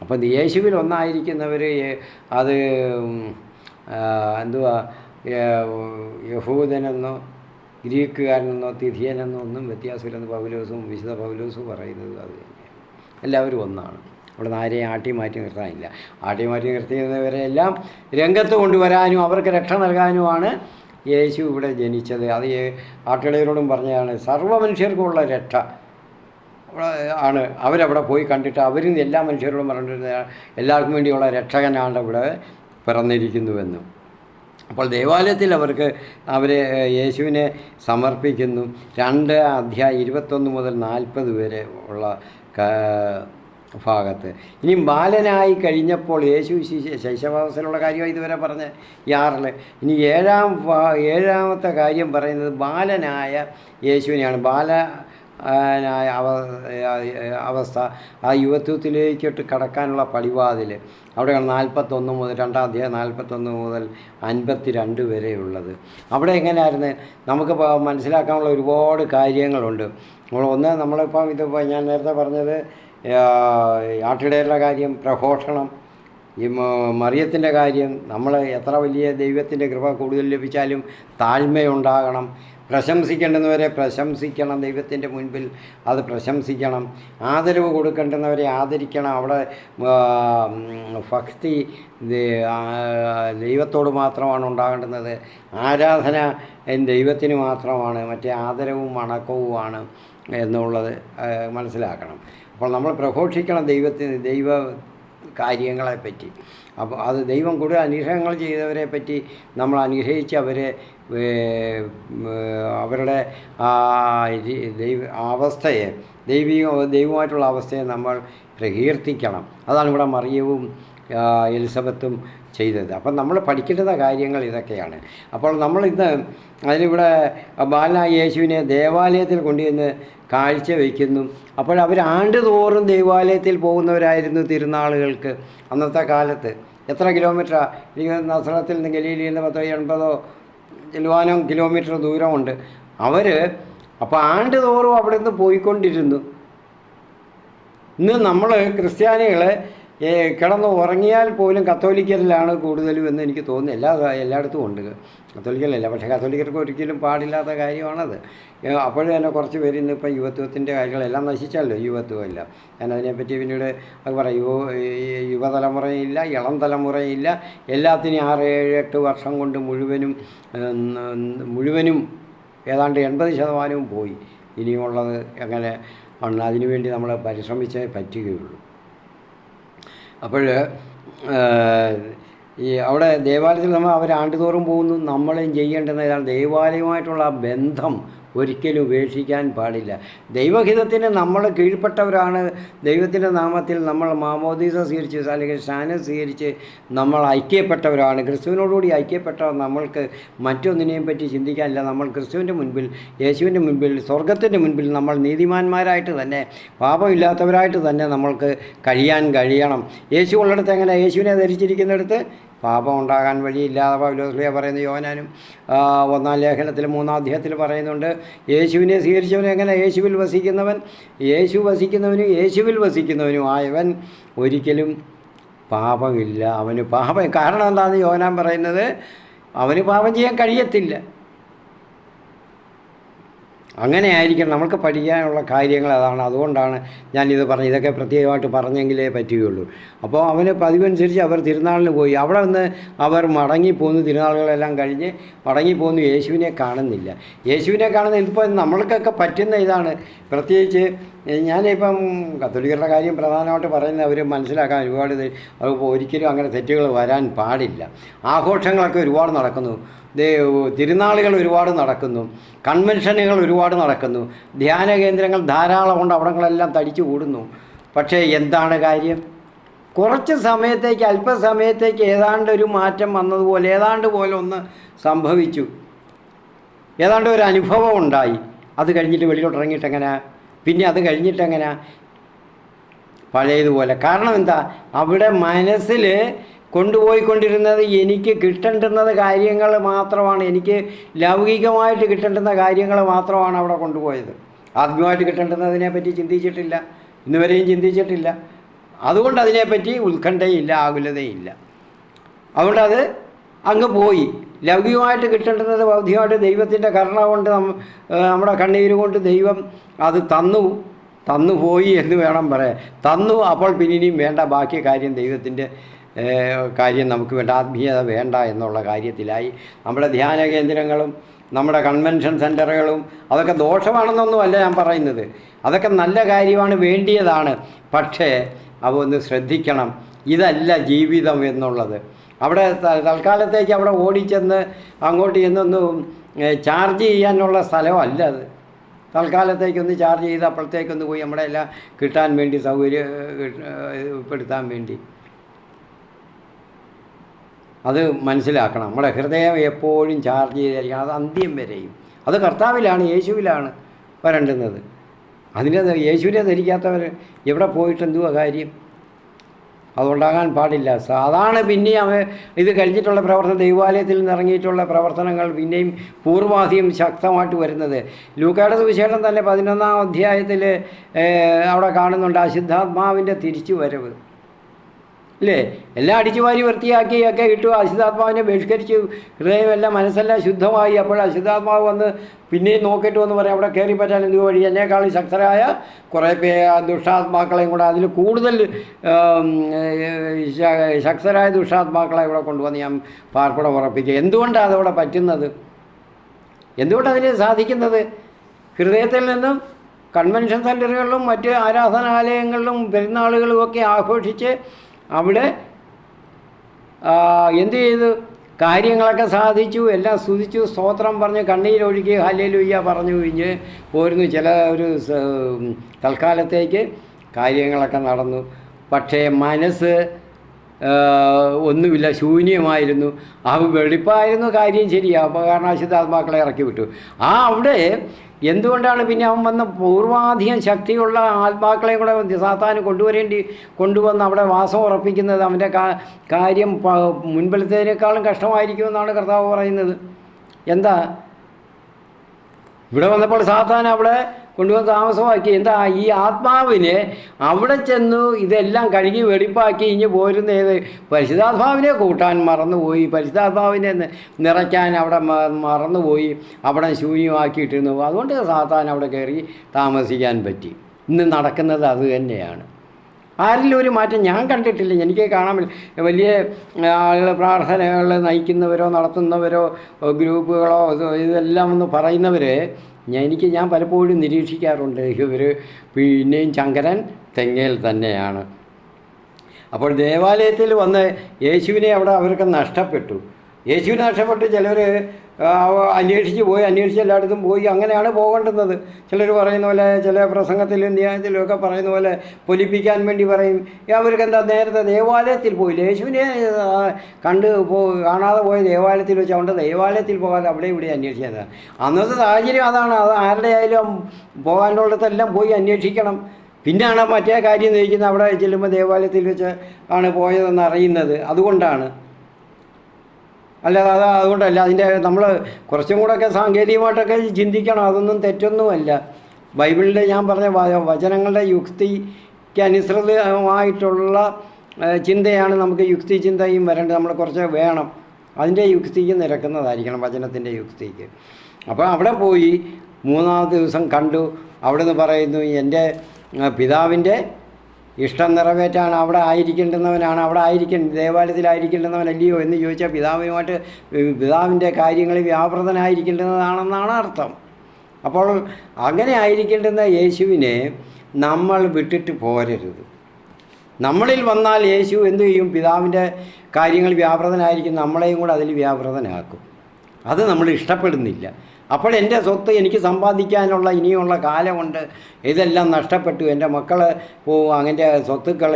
അപ്പം യേശുവിൽ ഒന്നായിരിക്കുന്നവർ അത് യഹൂദനെന്നോ ഗ്രീക്കുകാരനെന്നോ തിഥിയനെന്നോ ഒന്നും വ്യത്യാസമില്ലെന്ന് വിശുദ്ധ പൗലോസും പറയുന്നത് അത് തന്നെയാണ്. എല്ലാവരും ഒന്നാണ്. അവിടെ ആരെയും ആട്ടി മാറ്റി നിർത്താനില്ല. ആട്ടി മാറ്റി നിർത്തിയവരെല്ലാം രംഗത്ത് കൊണ്ടുവരാനും അവർക്ക് രക്ഷ നൽകാനുമാണ് യേശു ഇവിടെ ജനിച്ചത്. അത് ആട്ടിടയരോടും പറഞ്ഞതാണ്. സർവ്വ മനുഷ്യർക്കുമുള്ള രക്ഷ ആണ്. അവരവിടെ പോയി കണ്ടിട്ട് അവരും എല്ലാ മനുഷ്യരോടും പറഞ്ഞിരുന്ന എല്ലാവർക്കും വേണ്ടിയുള്ള രക്ഷകനാണ് ഇവിടെ പിറന്നിരിക്കുന്നുവെന്നും. അപ്പോൾ ദേവാലയത്തിൽ അവരെ യേശുവിനെ സമർപ്പിക്കുന്നു. 2 അധ്യായം 21 മുതൽ 40 വരെ ഉള്ള ഭാഗത്ത്. ഇനി ബാലനായി കഴിഞ്ഞപ്പോൾ യേശു ശൈശവാവസ്ഥയിലുള്ള കാര്യമാണ് ഇതുവരെ പറഞ്ഞ 6. ഇനി 7ാമത്തെ കാര്യം പറയുന്നത് ബാലനായ യേശുവിനെയാണ്. ബാലനായ അവസ്ഥ, ആ യുവത്വത്തിലേക്കിട്ട് കടക്കാനുള്ള പടിവാതിൽ അവിടെയാണ് 41 മുതൽ 2 അധ്യായം 41 മുതൽ 52 വരെയുള്ളത്. അവിടെ എങ്ങനെയായിരുന്നു നമുക്ക് മനസ്സിലാക്കാനുള്ള ഒരുപാട് കാര്യങ്ങളുണ്ട്. നമ്മളിപ്പം ഞാൻ നേരത്തെ പറഞ്ഞത് ആട്ടിടയരുടെ കാര്യം, പ്രഘോഷണം, ഈ മറിയത്തിൻ്റെ കാര്യം. നമ്മൾ എത്ര വലിയ ദൈവത്തിൻ്റെ കൃപ കൂടുതൽ ലഭിച്ചാലും താഴ്മയുണ്ടാകണം. പ്രശംസിക്കേണ്ടുന്നവരെ പ്രശംസിക്കണം, ദൈവത്തിൻ്റെ മുൻപിൽ അത് പ്രശംസിക്കണം. ആദരവ് കൊടുക്കേണ്ടുന്നവരെ ആദരിക്കണം. അവിടെ ഭക്തി ദൈവത്തോട് മാത്രമാണ് ഉണ്ടാകേണ്ടുന്നത്. ആരാധന ദൈവത്തിന് മാത്രമാണ്, മറ്റേ ആദരവും വണക്കവുമാണ് എന്നുള്ളത് മനസ്സിലാക്കണം. അപ്പോൾ നമ്മൾ പ്രഘോഷിക്കണം ദൈവ കാര്യങ്ങളെപ്പറ്റി. അപ്പോൾ അത് ദൈവം കൂടുതൽ അനുഗ്രഹങ്ങൾ ചെയ്തവരെ പറ്റി നമ്മൾ അനുഗ്രഹിച്ച് അവരുടെ അവസ്ഥയെ ദൈവമായിട്ടുള്ള അവസ്ഥയെ നമ്മൾ പ്രകീർത്തിക്കണം. അതാണ് ഇവിടെ മറിയവും എലിസബത്തും ചെയ്തത്. അപ്പം നമ്മൾ പഠിക്കേണ്ട കാര്യങ്ങൾ ഇതൊക്കെയാണ്. അപ്പോൾ നമ്മളിന്ന് അതിനിവിടെ ബാലനായ യേശുവിനെ ദേവാലയത്തിൽ കൊണ്ടുവന്ന് കാഴ്ച വയ്ക്കുന്നു. അപ്പോൾ അവർ ആണ്ടുതോറും ദേവാലയത്തിൽ പോകുന്നവരായിരുന്നു തിരുനാളുകൾക്ക്. അന്നത്തെ കാലത്ത് എത്ര കിലോമീറ്ററാണ്? എനിക്ക് നസ്രത്തിൽ നിന്ന് ഗലീലയിൽ നിന്ന് 80 ചിലവാനം കിലോമീറ്റർ ദൂരമുണ്ട്. അവർ അപ്പോൾ ആണ്ടുതോറും അവിടെ നിന്ന് പോയിക്കൊണ്ടിരുന്നു. ഇന്ന് നമ്മൾ ക്രിസ്ത്യാനികൾ കിടന്ന് ഉറങ്ങിയാൽ പോലും കത്തോലിക്കരിലാണ് കൂടുതലും എന്ന് എനിക്ക് തോന്നുന്നു. എല്ലായിടത്തും ഉണ്ട്, കത്തോലിക്കലല്ല. പക്ഷേ കത്തോലിക്കർക്ക് ഒരിക്കലും പാടില്ലാത്ത കാര്യമാണത്. അപ്പോഴും തന്നെ കുറച്ച് പേര് ഇന്നിപ്പം യുവത്വത്തിൻ്റെ കാര്യങ്ങളെല്ലാം നശിച്ചല്ലോ, യുവത്വമില്ല. ഞാൻ അതിനെപ്പറ്റി പിന്നീട് അത് പറയാം. യുവതലമുറയില്ല, ഇളം തലമുറയില്ല, എല്ലാത്തിനും 6, 7, 8 വർഷം കൊണ്ട് മുഴുവനും ഏതാണ്ട് 80% പോയി. ഇനിയുള്ളത് എങ്ങനെ ആണ്? അതിനുവേണ്ടി നമ്മൾ പരിശ്രമിച്ചേ പറ്റുകയുള്ളൂ. അപ്പോൾ ഈ അവിടെ ദേവാലയത്തിൽ നമ്മൾ അവർ ആണ്ടുതോറും പോകുന്നു. നമ്മളെയും ചെയ്യേണ്ടുന്ന ഇതാണ് ദേവാലയവുമായിട്ടുള്ള ബന്ധം ഒരിക്കലും ഉപേക്ഷിക്കാൻ പാടില്ല. ദൈവഹിതത്തിന് നമ്മൾ കീഴ്പ്പെട്ടവരാണ്. ദൈവത്തിൻ്റെ നാമത്തിൽ നമ്മൾ മാമോദീസ സ്വീകരിച്ച് അല്ലെങ്കിൽ സ്നാനം സ്വീകരിച്ച് നമ്മൾ ഐക്യപ്പെട്ടവരാണ്. ക്രിസ്തുവിനോടുകൂടി ഐക്യപ്പെട്ടവർ. നമ്മൾക്ക് മറ്റൊന്നിനെയും പറ്റി ചിന്തിക്കാനില്ല. നമ്മൾ ക്രിസ്തുവിൻ്റെ മുൻപിൽ, യേശുവിൻ്റെ മുൻപിൽ, സ്വർഗത്തിൻ്റെ മുൻപിൽ നമ്മൾ നീതിമാന്മാരായിട്ട് തന്നെ, പാപമില്ലാത്തവരായിട്ട് തന്നെ നമ്മൾക്ക് കഴിയണം. യേശു ഉള്ളിടത്ത് എങ്ങനെ? യേശുവിനെ ധരിച്ചിരിക്കുന്നിടത്ത് പാപം ഉണ്ടാകാൻ വഴിയില്ലാതെ പൗലോസ്ലീഹ പറയുന്നു. യോഹന്നാനും 1-ാം ലേഖനത്തിൽ 3-ാം അധ്യായത്തിൽ പറയുന്നുണ്ട്, യേശുവിനെ സ്വീകരിച്ചവൻ എങ്ങനെ? യേശുവിൽ വസിക്കുന്നവൻ, യേശുവിൽ വസിക്കുന്നവനും ആയവൻ ഒരിക്കലും പാപമില്ല. അവന് പാപം കാരണം എന്താണെന്ന് യോഹന്നാൻ പറയുന്നത്, അവന് പാപം ചെയ്യാൻ കഴിയത്തില്ല. അങ്ങനെ ആയിരിക്കണം നമുക്ക് പഠിക്കാനുള്ള കാര്യങ്ങൾ. അതാണ്, അതുകൊണ്ടാണ് ഞാനിത് പറഞ്ഞത്. ഇതൊക്കെ പ്രത്യേകമായിട്ട് പറഞ്ഞെങ്കിലേ പറ്റുകയുള്ളൂ. അപ്പോൾ അവന് പതിവനുസരിച്ച് അവർ തിരുനാളിന് പോയി. അവിടെ നിന്ന് അവർ മടങ്ങിപ്പോന്നു. തിരുനാളുകളെല്ലാം കഴിഞ്ഞ് മടങ്ങിപ്പോന്നു. യേശുവിനെ കാണുന്നില്ല. ഇപ്പോൾ നമ്മൾക്കൊക്കെ പറ്റുന്ന ഇതാണ്. പ്രത്യേകിച്ച് ഞാനിപ്പം കത്തോലിക്കരുടെ കാര്യം പ്രധാനമായിട്ട് പറയുന്നത് അവർ മനസ്സിലാക്കാൻ ഒരുപാട് അതിപ്പോൾ ഒരിക്കലും അങ്ങനെ തെറ്റുകൾ വരാൻ പാടില്ല. ആഘോഷങ്ങളൊക്കെ ഒരുപാട് നടക്കുന്നു, തിരുനാളുകൾ ഒരുപാട് നടക്കുന്നു, കൺവെൻഷനുകൾ ഒരുപാട് നടക്കുന്നു, ധ്യാന കേന്ദ്രങ്ങൾ ധാരാളം കൊണ്ട് അവിടങ്ങളെല്ലാം തടിച്ചു കൂടുന്നു. പക്ഷേ എന്താണ് കാര്യം? കുറച്ച് സമയത്തേക്ക്, അല്പസമയത്തേക്ക് ഏതാണ്ട് ഒരു മാറ്റം വന്നതുപോലെ, ഏതാണ്ട് പോലെ ഒന്ന് സംഭവിച്ചു, ഏതാണ്ട് ഒരു അനുഭവം ഉണ്ടായി. അത് കഴിഞ്ഞിട്ട് വെളിയിലോട്ട് ഇറങ്ങിയിട്ടെങ്ങനെ? പിന്നെ അത് കഴിഞ്ഞിട്ടെങ്ങനെ? പഴയതുപോലെ. കാരണം എന്താ? അവിടെ മനസ്സിൽ കൊണ്ടുപോയിക്കൊണ്ടിരുന്നത് എനിക്ക് കിട്ടേണ്ടുന്നത് കാര്യങ്ങൾ മാത്രമാണ്. എനിക്ക് ലൗകികമായിട്ട് കിട്ടേണ്ടുന്ന കാര്യങ്ങൾ മാത്രമാണ് അവിടെ കൊണ്ടുപോയത്. ആത്മീയമായിട്ട് കിട്ടേണ്ടുന്നതിനെ പറ്റി ചിന്തിച്ചിട്ടില്ല, ഇന്നുവരെയും ചിന്തിച്ചിട്ടില്ല. അതുകൊണ്ട് അതിനെപ്പറ്റി ഉത്കണ്ഠയില്ല, ആകുലതയില്ല. അതുകൊണ്ട് അത് അങ്ങ് പോയി. ലൗകികമായിട്ട് കിട്ടേണ്ടുന്നത് ബൗദ്ധികമായിട്ട് ദൈവത്തിൻ്റെ കരുണ കൊണ്ട്, നമ്മുടെ കണ്ണീര് കൊണ്ട് ദൈവം അത് തന്നുപോയി എന്ന് വേണം പറയാൻ. തന്നു. അപ്പോൾ പിന്നെയും വേണ്ട, ബാക്കി കാര്യം ദൈവത്തിൻ്റെ കാര്യം നമുക്ക് വേണ്ട, ആത്മീയത വേണ്ട എന്നുള്ള കാര്യത്തിലായി. നമ്മുടെ ധ്യാന കേന്ദ്രങ്ങളും നമ്മുടെ കൺവെൻഷൻ സെൻറ്ററുകളും അതൊക്കെ ദോഷമാണെന്നൊന്നുമല്ല ഞാൻ പറയുന്നത്. അതൊക്കെ നല്ല കാര്യമാണ്, വേണ്ടിയതാണ്. പക്ഷേ അവ ഒന്ന് ശ്രദ്ധിക്കണം. ഇതല്ല ജീവിതം എന്നുള്ളത്. അവിടെ തൽക്കാലത്തേക്ക് അവിടെ ഓടിച്ചെന്ന് അങ്ങോട്ട് ചെന്നൊന്ന് ചാർജ് ചെയ്യാനുള്ള സ്ഥലമല്ല അത്. തൽക്കാലത്തേക്കൊന്ന് ചാർജ് ചെയ്ത് അപ്പോഴത്തേക്കൊന്ന് പോയി നമ്മുടെ എല്ലാം കിട്ടാൻ വേണ്ടി, സൗകര്യപ്പെടുത്താൻ വേണ്ടി. അത് മനസ്സിലാക്കണം. നമ്മുടെ ഹൃദയം എപ്പോഴും ചാർജ് ചെയ്തായിരിക്കണം, അത് അന്ത്യം വരെയും. അത് കർത്താവിലാണ്, യേശുവിലാണ് വരണ്ടുന്നത്. യേശുവിനെ ധരിക്കാത്തവർ എവിടെ പോയിട്ട് എന്തുവാ കാര്യം? അതുണ്ടാകാൻ പാടില്ല. അതാണ് പിന്നെയും ഇത് കഴിഞ്ഞിട്ടുള്ള പ്രവർത്തനം, ദൈവാലയത്തിൽ നിന്ന് ഇറങ്ങിയിട്ടുള്ള പ്രവർത്തനങ്ങൾ പിന്നെയും പൂർവാധികം ശക്തമായിട്ട് വരുന്നത്. ലൂക്കായുടെ സുവിശേഷം തന്നെ 11-ാം അധ്യായത്തിൽ അവിടെ കാണുന്നുണ്ട് അശുദ്ധാത്മാവിൻ്റെ തിരിച്ചു വരവ്. ഇല്ലേ? എല്ലാം അടിച്ചു വാരി വൃത്തിയാക്കിയൊക്കെ ഇട്ടു, അശുദ്ധാത്മാവിനെ ബഹിഷ്കരിച്ചു, ഹൃദയമെല്ലാം മനസ്സെല്ലാം ശുദ്ധമായി. അപ്പോൾ അശുദ്ധാത്മാവ് വന്ന് പിന്നെയും നോക്കിയിട്ട് വന്ന് പറയാം, അവിടെ കയറി പറ്റാൻ എന്ത് വഴി? എന്നേക്കാളും ശക്തരായ കുറേ ദുഷ്ടാത്മാക്കളെയും കൂടെ, അതിൽ കൂടുതൽ ശക്തരായ ദുഷ്ടാത്മാക്കളെ ഇവിടെ കൊണ്ടുവന്ന് ഞാൻ പാർപ്പിടം ഉറപ്പിക്കുക. എന്തുകൊണ്ടാണ് അതവിടെ പറ്റുന്നത്? എന്തുകൊണ്ടതിന് സാധിക്കുന്നത്? ഹൃദയത്തിൽ നിന്നും കൺവെൻഷൻ സെൻറ്ററുകളിലും മറ്റ് ആരാധനാലയങ്ങളിലും പെരുന്നാളുകളുമൊക്കെ ആഘോഷിച്ച് അവിടെ എന്തു ചെയ്തു? കാര്യങ്ങളൊക്കെ സാധിച്ചു, എല്ലാം സ്തുതിച്ചു, സ്തോത്രം പറഞ്ഞ് കണ്ണീരൊഴുകി ഹല്ലേലൂയ പറഞ്ഞു കഴിഞ്ഞ് പോരുന്നു. ചില ഒരു തൽക്കാലത്തേക്ക് കാര്യങ്ങളൊക്കെ നടന്നു. പക്ഷേ മനസ്സ് ഒന്നുമില്ല, ശൂന്യമായിരുന്നു. ആ വെളിപ്പായിരുന്നു കാര്യം, ശരിയാണ്. അപ്പോൾ കാരണം അശുദ്ധാത്മാക്കളെ ഇറക്കി വിട്ടു. അവിടെ എന്തുകൊണ്ടാണ് പിന്നെ അവൻ വന്ന പൂർവാധികം ശക്തിയുള്ള ആത്മാക്കളെയും കൂടെ സാത്താന് കൊണ്ടുവന്ന് അവിടെ വാസം ഉറപ്പിക്കുന്നത്? അവൻ്റെ കാര്യം മുൻപിലത്തേനേക്കാളും കഷ്ടമായിരിക്കുമെന്നാണ് കർത്താവ് പറയുന്നത്. എന്താ ഇവിടെ വന്നപ്പോൾ സാത്താൻ അവിടെ കൊണ്ടുവന്ന് താമസമാക്കി. എന്താ ഈ ആത്മാവിനെ അവിടെ ചെന്നു ഇതെല്ലാം കഴുകി വെടിപ്പാക്കി ഇഞ്ഞ് പോരുന്ന ഏത്? പരിശുദ്ധാത്മാവിനെ കൂട്ടാൻ മറന്നുപോയി, പരിശുദ്ധാത്മാവിനെ നിറയ്ക്കാൻ അവിടെ മറന്നുപോയി, അവിടെ ശൂന്യമാക്കിയിട്ടിരുന്നു. അതുകൊണ്ട് സാത്താൻ അവിടെ കയറി താമസിക്കാൻ പറ്റി. ഇന്ന് നടക്കുന്നത് അത് തന്നെയാണ്. ആരിലും ഒരു മാറ്റം ഞാൻ കണ്ടിട്ടില്ല. എനിക്ക് കാണാൻ വലിയ ആളുകൾ പ്രാർത്ഥനകൾ നയിക്കുന്നവരോ നടത്തുന്നവരോ ഗ്രൂപ്പുകളോ ഇതെല്ലാം ഒന്ന് പറയുന്നവർ ഞാൻ പലപ്പോഴും നിരീക്ഷിക്കാറുണ്ട്. ഇവർ പിന്നെയും ചങ്കരൻ തെങ്ങേൽ തന്നെയാണ്. അപ്പോൾ ദേവാലയത്തിൽ വന്ന് യേശുവിനെ അവിടെ അവർക്ക് നഷ്ടപ്പെട്ടു. യേശുവിനെ നഷ്ടപ്പെട്ട് ചിലർ അന്വേഷിച്ച് എല്ലായിടത്തും പോയി. അങ്ങനെയാണ് പോകേണ്ടുന്നത്. ചിലർ പറയുന്ന പോലെ, ചില പ്രസംഗത്തിലും ന്യായത്തിലും ഒക്കെ പറയുന്ന പോലെ പൊലിപ്പിക്കാൻ വേണ്ടി പറയും. അവർക്ക് എന്താ, നേരത്തെ ദേവാലയത്തിൽ പോയില്ല, യേശുവിനെ കാണാതെ പോയ ദേവാലയത്തിൽ വെച്ച്, അതുകൊണ്ട് ദേവാലയത്തിൽ പോകാതെ അവിടെ ഇവിടെ അന്വേഷിച്ചത്. അന്നത്തെ സാഹചര്യം അതാണ്. അത് ആരുടെ ആയാലും പോകാനുള്ളിടത്തെല്ലാം പോയി അന്വേഷിക്കണം. പിന്നെയാണ് മറ്റേ കാര്യം നയിക്കുന്നത്. അവിടെ ചെല്ലുമ്പോൾ ദേവാലയത്തിൽ വെച്ച് ആണ് പോയതെന്ന് അറിയുന്നത്. അതുകൊണ്ടാണ്, അല്ലാതെ അതുകൊണ്ടല്ല. അതിൻ്റെ നമ്മൾ കുറച്ചും കൂടെയൊക്കെ സാങ്കേതികമായിട്ടൊക്കെ ചിന്തിക്കണം. അതൊന്നും തെറ്റൊന്നുമല്ല. ബൈബിളിലെ ഞാൻ പറഞ്ഞ വചനങ്ങളുടെ യുക്തിക്ക് അനുസൃതമായിട്ടുള്ള ചിന്തയാണ് നമുക്ക് യുക്തി ചിന്തയും വരേണ്ടത്. നമ്മൾ കുറച്ച് വേണം, അതിൻ്റെ യുക്തിക്ക് നിരക്കുന്നതായിരിക്കണം, വചനത്തിൻ്റെ യുക്തിക്ക്. അപ്പോൾ അവിടെ പോയി 3-ാമത്തെ ദിവസം കണ്ടു. അവിടെ നിന്ന് പറയുന്നു, എൻ്റെ പിതാവിൻ്റെ ഇഷ്ടം നിറവേറ്റാണ് അവിടെ ആയിരിക്കേണ്ടുന്നവനാണ്, ദേവാലയത്തിലായിരിക്കേണ്ടുന്നവനല്ലയോ എന്ന് ചോദിച്ചാൽ പിതാവിൻ്റെ കാര്യങ്ങളിൽ വ്യാപൃതനായിരിക്കേണ്ടുന്നതാണെന്നാണ് അർത്ഥം. അപ്പോൾ അങ്ങനെ ആയിരിക്കേണ്ടുന്ന യേശുവിനെ നമ്മൾ വിട്ടിട്ട് പോരരുത്. നമ്മളിൽ വന്നാൽ യേശു എന്തു ചെയ്യും? പിതാവിൻ്റെ കാര്യങ്ങൾ വ്യാപൃതനായിരിക്കും, നമ്മളെയും കൂടെ അതിൽ വ്യാപൃതനാക്കും. അത് നമ്മൾ ഇഷ്ടപ്പെടുന്നില്ല. അപ്പോൾ എൻ്റെ സ്വത്ത് എനിക്ക് സമ്പാദിക്കാനുള്ള ഇനിയുള്ള കാലമുണ്ട്, ഇതെല്ലാം നഷ്ടപ്പെട്ടു. എൻ്റെ മക്കൾ പോവും, അങ്ങനെ സ്വത്തുക്കൾ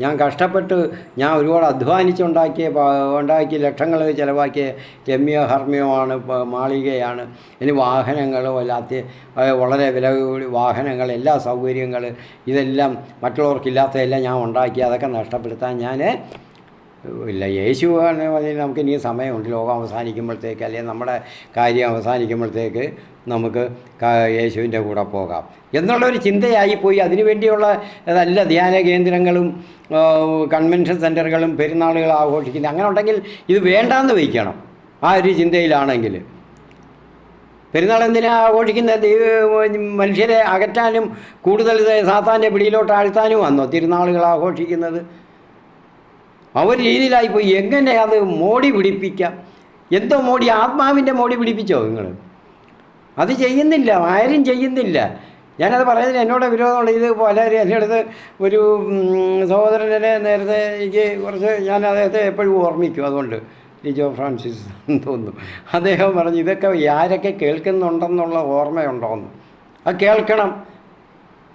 ഞാൻ കഷ്ടപ്പെട്ട് ഞാൻ ഒരുപാട് ഉണ്ടാക്കി ലക്ഷങ്ങൾ ചിലവാക്കിയ രമ്യഹർമ്മ്യമാണ്, മാളികയാണ്, ഇനി വാഹനങ്ങളോ അല്ലാത്ത വളരെ വില കൂടി വാഹനങ്ങൾ, എല്ലാ സൗകര്യങ്ങൾ, ഇതെല്ലാം മറ്റുള്ളവർക്കില്ലാത്തതെല്ലാം ഞാൻ ഉണ്ടാക്കി, അതൊക്കെ നഷ്ടപ്പെടുത്താൻ ഞാൻ ഇല്ല. യേശു പറഞ്ഞാൽ നമുക്ക് ഇനി സമയമുണ്ട്. ലോകം അവസാനിക്കുമ്പോഴത്തേക്ക്, അല്ലെങ്കിൽ നമ്മുടെ കാര്യം അവസാനിക്കുമ്പോഴത്തേക്ക് നമുക്ക് യേശുവിൻ്റെ കൂടെ പോകാം എന്നുള്ളൊരു ചിന്തയായിപ്പോയി. അതിനുവേണ്ടിയുള്ള നല്ല ധ്യാന കേന്ദ്രങ്ങളും കൺവെൻഷൻ സെൻറ്ററുകളും പെരുന്നാളുകൾ ആഘോഷിക്കുന്നത്. അങ്ങനെ ഉണ്ടെങ്കിൽ ഇത് വേണ്ടാന്ന് വയ്ക്കണം. ആ ഒരു ചിന്തയിലാണെങ്കിൽ പെരുന്നാൾ എന്തിനാ ആഘോഷിക്കുന്നത്? മനുഷ്യരെ അകറ്റാനും കൂടുതൽ സാത്താൻ്റെ പിടിയിലോട്ട് ആഴ്ത്താനും വന്നോ തിരുനാളുകൾ ആഘോഷിക്കുന്നത്? ആ ഒരു രീതിയിലായിപ്പോയി. എങ്ങനെ അത് മോടി പിടിപ്പിക്കാം? എന്തോ മോടി, ആത്മാവിൻ്റെ മോടി പിടിപ്പിച്ചോ നിങ്ങൾ? അത് ചെയ്യുന്നില്ല, ആരും ചെയ്യുന്നില്ല. ഞാനത് പറയുന്നതിന് എന്നോട് വിരോധമുള്ള ഇത് പലരും എൻ്റെ അടുത്ത് ഒരു സഹോദരനെ നേരത്തെ എനിക്ക് കുറച്ച്, ഞാൻ അദ്ദേഹത്തെ എപ്പോഴും ഓർമ്മിക്കും. അതുകൊണ്ട് ലിജോ ഫ്രാൻസിസ് തോന്നുന്നു, അദ്ദേഹം പറഞ്ഞു ഇതൊക്കെ ആരൊക്കെ കേൾക്കുന്നുണ്ടെന്നുള്ള ഓർമ്മയുണ്ടോയെന്ന്. അത് കേൾക്കണം,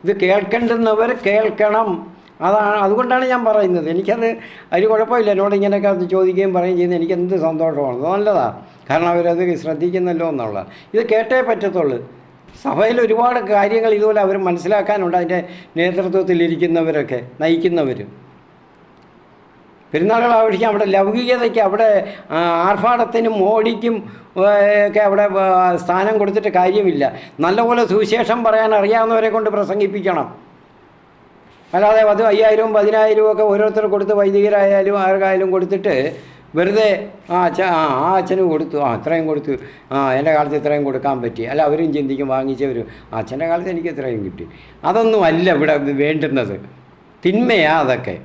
ഇത് കേൾക്കേണ്ടുന്നവർ കേൾക്കണം. അതുകൊണ്ടാണ് ഞാൻ പറയുന്നത്. എനിക്കത് അതിന് കുഴപ്പമില്ല. എന്നോട് ഇങ്ങനെയൊക്കെ അത് ചോദിക്കുകയും പറയുകയും ചെയ്യുന്നത് എനിക്ക് എന്ത് സന്തോഷമാണ്, നല്ലതാണ്. കാരണം അവരത് ശ്രദ്ധിക്കുന്നല്ലോ എന്നുള്ള. ഇത് കേട്ടേ പറ്റത്തുള്ളൂ. സഭയിൽ ഒരുപാട് കാര്യങ്ങൾ ഇതുപോലെ അവർ മനസ്സിലാക്കാനുണ്ട്. അതിൻ്റെ നേതൃത്വത്തിലിരിക്കുന്നവരൊക്കെ, നയിക്കുന്നവർ. പെരുന്നാളുകൾ ആഘോഷിക്കാൻ അവിടെ ലൗകികതയ്ക്ക്, അവിടെ ആർഭാടത്തിനും മോടിക്കും ഒക്കെ അവിടെ സ്ഥാനം കൊടുത്തിട്ട് കാര്യമില്ല. നല്ലപോലെ സുവിശേഷം പറയാൻ അറിയാവുന്നവരെ കൊണ്ട് പ്രസംഗിപ്പിക്കണം. അല്ലാതെ 5,000 10,000 ഒക്കെ ഓരോരുത്തർ കൊടുത്ത്, വൈദികരായാലും ആർക്കായാലും കൊടുത്തിട്ട് വെറുതെ ആ അച്ഛന് കൊടുത്തു, ഇത്രയും കൊടുത്തു, എൻ്റെ കാലത്ത് ഇത്രയും കൊടുക്കാൻ പറ്റി. അല്ല, അവരും ചിന്തിക്കും, വാങ്ങിച്ചവർ അച്ഛൻ്റെ കാലത്ത് എനിക്ക് ഇത്രയും കിട്ടി. അതൊന്നും അല്ല ഇവിടെ വേണ്ടുന്നത്. തിന്മയാണ് അതൊക്കെ.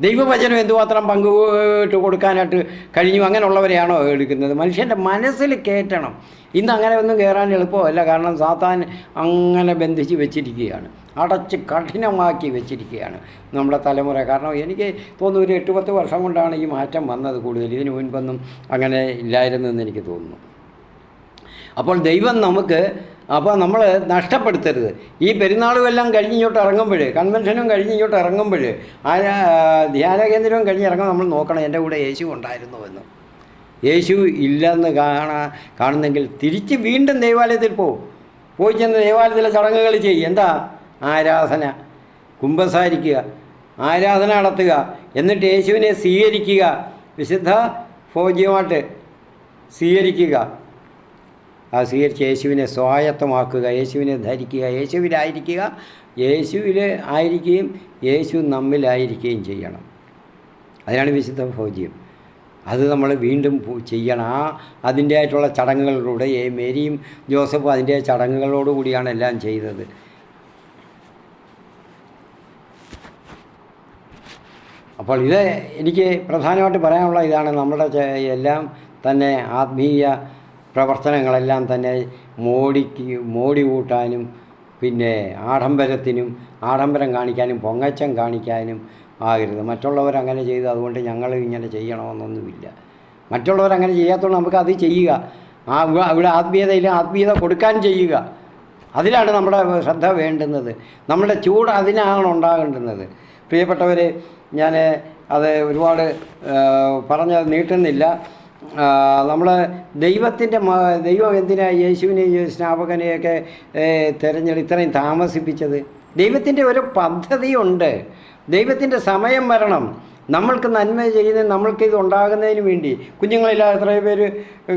ദൈവവചനം എന്തുമാത്രം പങ്കുവിട്ട് കൊടുക്കാനായിട്ട് കഴിഞ്ഞു, അങ്ങനെയുള്ളവരെയാണോ എടുക്കുന്നത്? മനുഷ്യൻ്റെ മനസ്സിൽ കയറ്റണം. ഇന്ന് അങ്ങനെ ഒന്നും കയറാൻ എളുപ്പമല്ല. കാരണം സാത്താൻ അങ്ങനെ ബന്ധിച്ച് വെച്ചിരിക്കുകയാണ്, അടച്ച് കഠിനമാക്കി വെച്ചിരിക്കുകയാണ് നമ്മുടെ തലമുറ. കാരണം എനിക്ക് തോന്നുന്നു ഒരു 8-10 വർഷം കൊണ്ടാണ് ഈ മാറ്റം വന്നത് കൂടുതൽ. ഇതിനു മുൻപൊന്നും അങ്ങനെ ഇല്ലായിരുന്നെന്ന് എനിക്ക് തോന്നുന്നു. അപ്പോൾ ദൈവം നമുക്ക് അപ്പോൾ നമ്മൾ നഷ്ടപ്പെടുത്തരുത്. ഈ പെരുന്നാളുമെല്ലാം കഴിഞ്ഞിങ്ങോട്ട് ഇറങ്ങുമ്പോൾ, കൺവെൻഷനും കഴിഞ്ഞിങ്ങോട്ട് ഇറങ്ങുമ്പോൾ, ആ ധ്യാന കേന്ദ്രവും കഴിഞ്ഞിറങ്ങുമ്പോൾ നമ്മൾ നോക്കണം എൻ്റെ കൂടെ യേശു ഉണ്ടായിരുന്നുവെന്ന്. യേശു ഇല്ലെന്ന് കാണുന്നെങ്കിൽ തിരിച്ച് വീണ്ടും ദൈവാലയത്തിൽ പോയി ചെന്ന് ദൈവാലയത്തിലെ ചടങ്ങുകൾ ചെയ്യും. എന്താ? ആരാധന, കുമ്പസാരിക്കുക, ആരാധന നടത്തുക, എന്നിട്ട് യേശുവിനെ സ്വീകരിക്കുക, വിശുദ്ധ ഭോജ്യമായിട്ട് സ്വീകരിക്കുക. ആ സ്വീകരിച്ച് യേശുവിനെ സ്വായത്തമാക്കുക, യേശുവിനെ ധരിക്കുക, യേശുവിലായിരിക്കുക, യേശുവിൽ ആയിരിക്കുകയും യേശു നമ്മിലായിരിക്കുകയും ചെയ്യണം. അതിനാണ് വിശുദ്ധ ഭോജ്യം. അത് നമ്മൾ വീണ്ടും ചെയ്യണം. അതിൻ്റെ ആയിട്ടുള്ള ചടങ്ങുകളിലൂടെ മേരിയും ജോസഫും അതിൻ്റെ ചടങ്ങുകളോടുകൂടിയാണ് എല്ലാം ചെയ്തത്. അപ്പോൾ ഇത് എനിക്ക് പ്രധാനമായിട്ട് പറയാനുള്ള ഇതാണ്. നമ്മുടെ എല്ലാം തന്നെ ആത്മീയ പ്രവർത്തനങ്ങളെല്ലാം തന്നെ മോടി കൂട്ടാനും പിന്നെ ആഡംബരം കാണിക്കാനും പൊങ്ങച്ചം കാണിക്കാനും ആകരുത്. മറ്റുള്ളവരങ്ങനെ ചെയ്ത് അതുകൊണ്ട് ഞങ്ങൾ ഇങ്ങനെ ചെയ്യണമെന്നൊന്നുമില്ല. മറ്റുള്ളവരങ്ങനെ ചെയ്യാത്തതുകൊണ്ട് നമുക്കത് ചെയ്യുക. ഇവിടെ ആത്മീയത കൊടുക്കാൻ ചെയ്യുക. അതിലാണ് നമ്മുടെ ശ്രദ്ധ വേണ്ടുന്നത്. നമ്മുടെ ചൂട് അതിനാണ് ഉണ്ടാകേണ്ടുന്നത്. പ്രിയപ്പെട്ടവരെ, ഞാൻ ഒരുപാട് പറഞ്ഞത് നീട്ടുന്നില്ല. നമ്മൾ ദൈവം എന്തിനാണ് യേശുവിനെയും സ്നാപകനെയൊക്കെ ഇത്രയും താമസിപ്പിച്ചത്? ദൈവത്തിൻ്റെ ഒരു പദ്ധതിയുണ്ട്. ദൈവത്തിൻ്റെ സമയം വരണം. നമ്മൾക്ക് നന്മ ചെയ്യുന്ന നമ്മൾക്കിത് ഉണ്ടാകുന്നതിന് വേണ്ടി. കുഞ്ഞുങ്ങളില്ലാതെ എത്രയോ പേര്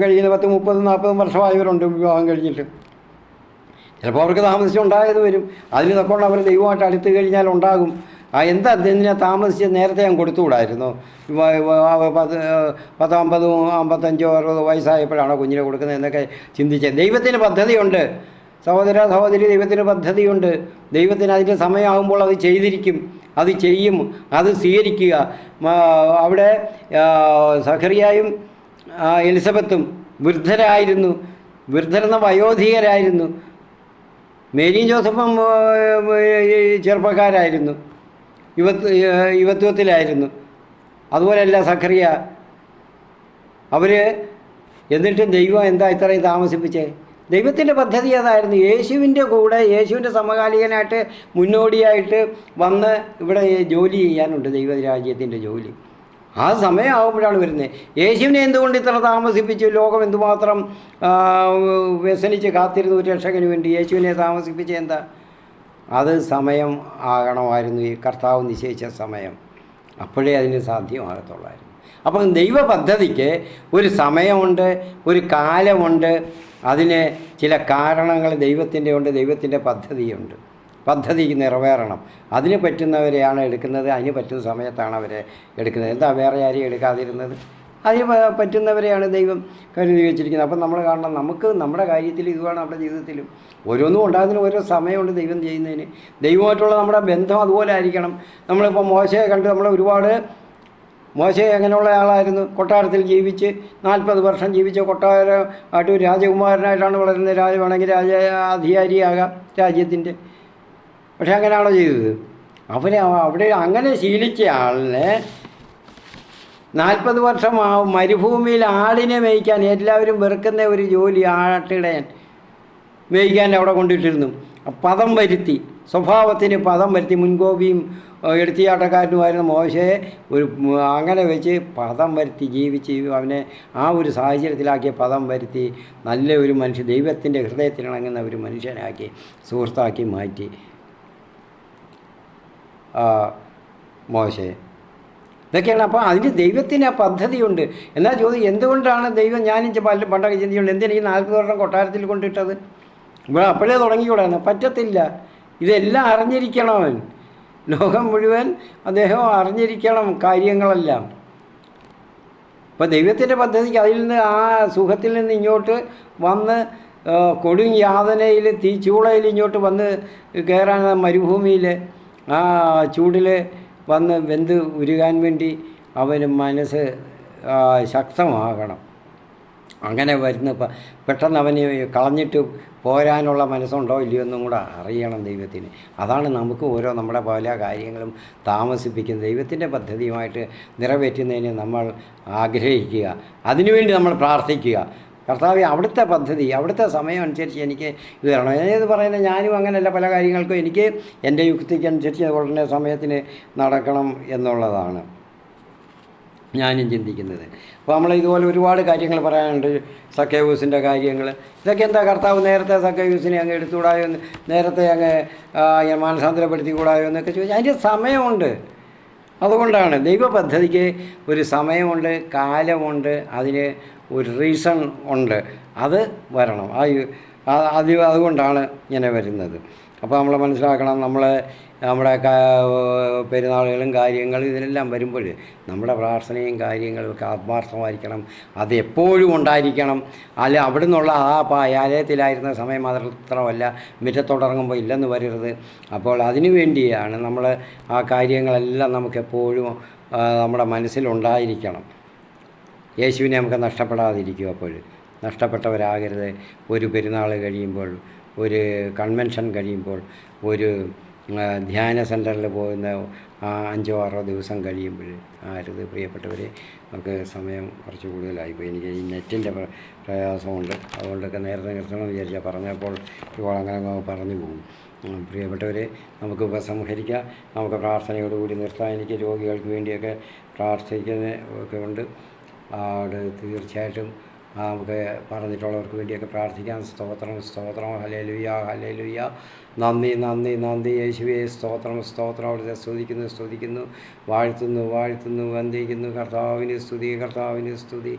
കഴിയുന്ന 10, 30, 40 വർഷമായവരുണ്ട് വിവാഹം കഴിഞ്ഞിട്ട്. ചിലപ്പോൾ അവർക്ക് താമസിച്ചുണ്ടായത് വരും. അതിന് തക്കൊണ്ട് അവർ ദൈവമായിട്ട് അടുത്ത് കഴിഞ്ഞാൽ ഉണ്ടാകും. എന്തിനാ താമസിച്ച് നേരത്തെ ഞാൻ കൊടുത്തുകൂടായിരുന്നു? 10, 50, 55, 60 വയസ്സായപ്പോഴാണോ കുഞ്ഞിനെ കൊടുക്കുന്നത് എന്നൊക്കെ ചിന്തിച്ചത്. ദൈവത്തിന് പദ്ധതിയുണ്ട് സഹോദരി, ദൈവത്തിന് പദ്ധതിയുണ്ട്. ദൈവത്തിന് അതിൻ്റെ സമയമാകുമ്പോൾ അത് ചെയ്തിരിക്കും, അത് ചെയ്യും, അത് സ്വീകരിക്കുക. അവിടെ സഖറിയായും എലിസബത്തും വൃദ്ധരെന്ന വയോധികരായിരുന്നു. മേരിയും ജോസഫും ചെറുപ്പക്കാരായിരുന്നു, യുവത്വത്തിലായിരുന്നു. അതുപോലെയല്ല സഖറിയ. എന്നിട്ടും ദൈവം എന്താ ഇത്രയും താമസിപ്പിച്ചേ? ദൈവത്തിൻ്റെ പദ്ധതി അതായിരുന്നു. യേശുവിൻ്റെ കൂടെ, യേശുവിൻ്റെ സമകാലികനായിട്ട് മുന്നോടിയായിട്ട് വന്ന് ഇവിടെ ജോലി ചെയ്യാനുണ്ട്, ദൈവരാജ്യത്തിൻ്റെ ജോലി. ആ സമയമാകുമ്പോഴാണ് വരുന്നത്. യേശുവിനെ എന്തുകൊണ്ട് ഇത്ര താമസിപ്പിച്ചു? ലോകം എന്തുമാത്രം വ്യസനിച്ച് കാത്തിരുന്നു ഒരു രക്ഷകന് വേണ്ടി. യേശുവിനെ താമസിപ്പിച്ച എന്താ? അത് സമയം ആകണമായിരുന്നു, ഈ കർത്താവ് നിശ്ചയിച്ച സമയം. അപ്പോഴേ അതിന് സാധ്യമാകത്തുള്ളായിരുന്നു. അപ്പം ദൈവ പദ്ധതിക്ക് ഒരു സമയമുണ്ട്, ഒരു കാലമുണ്ട്. അതിന് ചില കാരണങ്ങൾ ദൈവത്തിൻ്റെ ഉണ്ട്, ദൈവത്തിൻ്റെ പദ്ധതിയുണ്ട്. പദ്ധതി നിറവേറണം. അതിന് പറ്റുന്നവരെയാണ് എടുക്കുന്നത്, അതിന് പറ്റുന്ന സമയത്താണ് അവരെ എടുക്കുന്നത്. എന്താ വേറെ ആരെയും എടുക്കാതിരുന്നത്? അതിന് പറ്റുന്നവരെയാണ് ദൈവം കരുതി വെച്ചിരിക്കുന്നത്. അപ്പം നമ്മൾ കാണണം, നമുക്ക് നമ്മുടെ കാര്യത്തിൽ ഇതുമാണ് നമ്മുടെ ജീവിതത്തിലും ഓരോന്നും ഉണ്ടാകുന്നതിന് ഓരോ സമയമുണ്ട് ദൈവം ചെയ്യുന്നതിന്. ദൈവമായിട്ടുള്ള നമ്മുടെ ബന്ധം അതുപോലെ ആയിരിക്കണം. നമ്മളിപ്പോൾ മോശയെ കണ്ട് മോശെ എങ്ങനെയുള്ള ആളായിരുന്നു? കൊട്ടാരത്തിൽ ജീവിച്ച് 40 വർഷം ജീവിച്ച കൊട്ടാരമായിട്ട് ഒരു രാജകുമാരനായിട്ടാണ് വളരുന്നത്. വേണമെങ്കിൽ അധികാരിയാകാം രാജ്യത്തിൻ്റെ. പക്ഷെ അങ്ങനെയാണോ ചെയ്തത്? അവിടെ അങ്ങനെ ശീലിച്ച ആളിനെ 40 വർഷം മരുഭൂമിയിൽ ആടിനെ മേയ്ക്കാൻ, എല്ലാവരും വെറുക്കുന്ന ഒരു ജോലി, ആട്ടിടയൻ മേയ്ക്കാൻ അവിടെ കൊണ്ടിട്ടിരുന്നു. പദം വരുത്തി, സ്വഭാവത്തിന് പദം വരുത്തി. മുൻകോപിയും എടുത്തിയാട്ടക്കാരനുമായിരുന്ന മോശയെ അങ്ങനെ വെച്ച് പദം വരുത്തി ജീവിച്ച് അവനെ ആ ഒരു സാഹചര്യത്തിലാക്കിയ പദം വരുത്തി നല്ല ഒരു മനുഷ്യൻ, ദൈവത്തിൻ്റെ ഹൃദയത്തിനിണങ്ങുന്ന ഒരു മനുഷ്യനാക്കി, സുഹൃത്താക്കി മാറ്റി മോശയെ. ഇതൊക്കെയാണ്. അപ്പോൾ അതിന് ദൈവത്തിന് ആ പദ്ധതിയുണ്ട്. എന്നാൽ ചോദ്യം, എന്തുകൊണ്ടാണ് ദൈവം, പണ്ടൊക്കെ ചിന്തിച്ചുകൊണ്ട് എന്തിനാ ഈ 40 വർഷം കൊട്ടാരത്തിൽ കൊണ്ടിട്ടത്? ഇവിടെ അപ്പോഴേ തുടങ്ങിക്കൂടാണ്. പറ്റത്തില്ല. ഇതെല്ലാം അറിഞ്ഞിരിക്കണം അവൻ. ലോകം മുഴുവൻ അദ്ദേഹം അറിഞ്ഞിരിക്കണം കാര്യങ്ങളെല്ലാം. അപ്പോൾ ദൈവത്തിൻ്റെ പദ്ധതിക്ക് അതിൽ നിന്ന്, ആ സുഖത്തിൽ നിന്ന് ഇങ്ങോട്ട് വന്ന് കൊടും യാതനയിൽ, തീച്ചൂളയിൽ ഇങ്ങോട്ട് വന്ന് കയറാൻ, മരുഭൂമിയിൽ ആ ചൂടിൽ വന്ന് വെന്ത് ഉരുകാൻ വേണ്ടി അവന് മനസ്സ് ശക്തമാകണം. അങ്ങനെ വരുന്ന പെട്ടെന്ന് അവന് കളഞ്ഞിട്ട് പോരാനുള്ള മനസ്സുണ്ടോ ഇല്ലയോ എന്നും കൂടെ അറിയണം ദൈവത്തിന്. അതാണ് നമുക്ക് നമ്മുടെ പല കാര്യങ്ങളും താമസിപ്പിക്കുന്നത്. ദൈവത്തിൻ്റെ പദ്ധതിയുമായിട്ട് നിറവേറ്റുന്നതിന് നമ്മൾ ആഗ്രഹിക്കുക, അതിനുവേണ്ടി നമ്മൾ പ്രാർത്ഥിക്കുക. കർത്താവ് അവിടുത്തെ പദ്ധതി, അവിടുത്തെ സമയം അനുസരിച്ച് എനിക്ക് ഇത് തരണം. ഏത് പറയുന്നത് ഞാനും അങ്ങനെയല്ല, പല കാര്യങ്ങൾക്കും എനിക്ക് എൻ്റെ യുക്തിക്കനുസരിച്ച് ഉടനെ സമയത്തിന് നടക്കണം എന്നുള്ളതാണ് ഞാനും ചിന്തിക്കുന്നത്. അപ്പോൾ നമ്മൾ ഇതുപോലെ ഒരുപാട് കാര്യങ്ങൾ പറയാനുണ്ട്. സക്കേവൂസിൻ്റെ കാര്യങ്ങൾ, ഇതൊക്കെ എന്താ കർത്താവ് നേരത്തെ സക്കേവൂസിനെ അങ്ങ് എടുത്തുകൂടായോ, നേരത്തെ അങ്ങ് മാനസാന്തരപ്പെടുത്തിക്കൂടായോ എന്നൊക്കെ ചോദിച്ചാൽ അതിൻ്റെ സമയമുണ്ട്. അതുകൊണ്ടാണ് ദൈവ പദ്ധതിക്ക് ഒരു സമയമുണ്ട്, കാലമുണ്ട്, അതിന് ഒരു റീസൺ ഉണ്ട്, അത് വരണം. അതുകൊണ്ടാണ് ഇങ്ങനെ വരുന്നത്. അപ്പോൾ നമ്മൾ മനസ്സിലാക്കണം, നമ്മുടെ പെരുന്നാളുകളും കാര്യങ്ങളും ഇതിനെല്ലാം വരുമ്പോൾ നമ്മുടെ പ്രാർത്ഥനയും കാര്യങ്ങളും ഒക്കെ ആത്മാർത്ഥമായിരിക്കണം. അത് എപ്പോഴും ഉണ്ടായിരിക്കണം. അല്ല അവിടെ നിന്നുള്ള ആലയത്തിലായിരുന്ന സമയം മാത്രമല്ല, മുറ്റത്തോട്ടിറങ്ങുമ്പോൾ ഇല്ലെന്ന് വരരുത്. അപ്പോൾ അതിനു വേണ്ടിയാണ് നമ്മൾ ആ കാര്യങ്ങളെല്ലാം നമുക്കെപ്പോഴും നമ്മുടെ മനസ്സിലുണ്ടായിരിക്കണം. യേശുവിനെ നമുക്ക് നഷ്ടപ്പെടാതിരിക്കും. അപ്പോൾ നഷ്ടപ്പെട്ടവരാകരുത്. ഒരു പെരുന്നാൾ കഴിയുമ്പോൾ, ഒരു കൺവെൻഷൻ കഴിയുമ്പോൾ, ഒരു ധ്യാന സെൻറ്ററിൽ പോകുന്ന 5-6 ദിവസം കഴിയുമ്പോൾ ആരുത് പ്രിയപ്പെട്ടവരെ. നമുക്ക് സമയം കുറച്ച് കൂടുതലായിപ്പോയി. എനിക്ക് ഈ നെറ്റിൻ്റെ പ്രയാസമുണ്ട്, അതുകൊണ്ടൊക്കെ നേരത്തെ നിർത്തണമെന്ന് വിചാരിച്ചാൽ പറഞ്ഞപ്പോൾ അങ്ങനെ പറഞ്ഞു പോകും. പ്രിയപ്പെട്ടവരെ, നമുക്ക് ഉപസംഹരിക്കാം. നമുക്ക് പ്രാർത്ഥനയോടുകൂടി നിർത്താം. എനിക്ക് രോഗികൾക്ക് വേണ്ടിയൊക്കെ പ്രാർത്ഥിക്കുന്നതൊക്കെ ഉണ്ട്. അവിടെ തീർച്ചയായിട്ടും നമുക്ക് പറഞ്ഞിട്ടുള്ളവർക്ക് വേണ്ടിയൊക്കെ പ്രാർത്ഥിക്കാം. സ്തോത്രം, സ്തോത്രം, ഹല്ലേലൂയ, ഹല്ലേലൂയ. നന്ദി, നന്ദി, നന്ദി യേശുവേ. സ്തോത്രം, സ്തോത്രം. അവിടുത്തെ സ്തുതിക്കുന്നു, വാഴ്ത്തുന്നു, വന്ദിക്കുന്നു. കർത്താവിന് സ്തുതി, കർത്താവിന് സ്തുതി.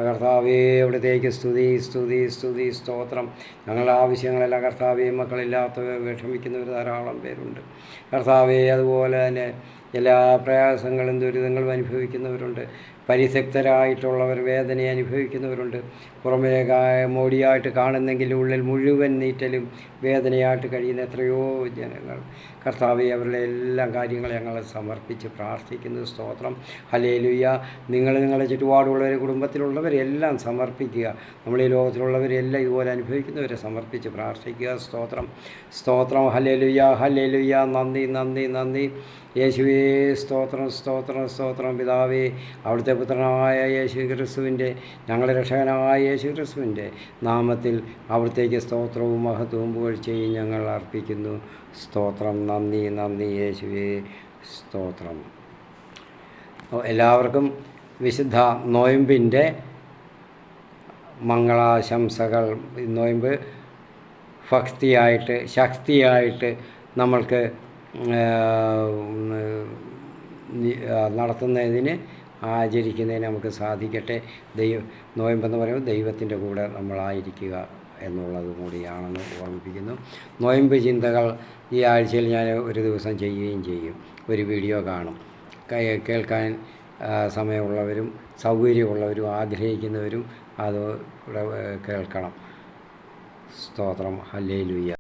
കർത്താവേ, അവിടത്തേക്ക് സ്തുതി. സ്തോത്രം. ഞങ്ങളുടെ ആവശ്യങ്ങളെല്ലാം കർത്താവേ, മക്കളില്ലാത്തവർ വിഷമിക്കുന്നവർ ധാരാളം പേരുണ്ട് കർത്താവേ. അതുപോലെ തന്നെ എല്ലാ പ്രയാസങ്ങളും ദുരിതങ്ങളും അനുഭവിക്കുന്നവരുണ്ട്. പരിത്യക്തരായിട്ടുള്ളവർ വേദന അനുഭവിക്കുന്നവരുണ്ട്. പുറമേ മോടിയായിട്ട് കാണുന്നെങ്കിൽ ഉള്ളിൽ മുഴുവൻ നീറ്റലും വേദനയായിട്ട് കഴിയുന്ന എത്രയോ ജനങ്ങൾ കർത്താവെ, അവരുടെ എല്ലാം കാര്യങ്ങൾ ഞങ്ങൾ സമർപ്പിച്ച് പ്രാർത്ഥിക്കുന്നു. സ്തോത്രം, ഹല്ലേലൂയ. നിങ്ങളുടെ ചുറ്റുപാടുള്ളവരെ, കുടുംബത്തിലുള്ളവരെല്ലാം സമർപ്പിക്കുക. നമ്മൾ ഈ ലോകത്തിലുള്ളവരെല്ലാം ഇതുപോലെ അനുഭവിക്കുന്നവരെ സമർപ്പിച്ച് പ്രാർത്ഥിക്കുക. സ്തോത്രം, ഹല്ലേലൂയ, ഹല്ലേലൂയ. നന്ദി യേശുവേ. സ്തോത്രം. പിതാവേ, അവിടുത്തെ പുത്രനായ യേശു ക്രിസ്തുവിൻ്റെ, ഞങ്ങളുടെ രക്ഷകനായ യേശു ക്രിസ്തുവിൻ്റെ നാമത്തിൽ അവിടുത്തേക്ക് സ്തോത്രവും മഹത്വവും പുകഴ്ചയും ഞങ്ങൾ അർപ്പിക്കുന്നു. സ്തോത്രം. നന്ദി യേശുവേ. സ്തോത്രം. എല്ലാവർക്കും വിശുദ്ധ നോയമ്പിൻ്റെ മംഗളാശംസകൾ. നോയമ്പ് ശക്തിയായിട്ട് നമ്മൾക്ക് നടത്തുന്നതിന്, ആചരിക്കുന്നതിന് നമുക്ക് സാധിക്കട്ടെ. നോയമ്പെന്ന് പറയുമ്പോൾ ദൈവത്തിൻ്റെ കൂടെ നമ്മളായിരിക്കുക എന്നുള്ളത് കൂടിയാണെന്ന് ഓർമ്മിപ്പിക്കുന്നു. നോയമ്പ് ചിന്തകൾ ഈ ആഴ്ചയിൽ ഞാൻ ഒരു ദിവസം ചെയ്യുകയും ചെയ്യും. ഒരു വീഡിയോ കാണും. കേൾക്കാൻ സമയമുള്ളവരും സൗകര്യമുള്ളവരും ആഗ്രഹിക്കുന്നവരും അത് കേൾക്കണം. സ്തോത്രം, ഹല്ലേലൂയ.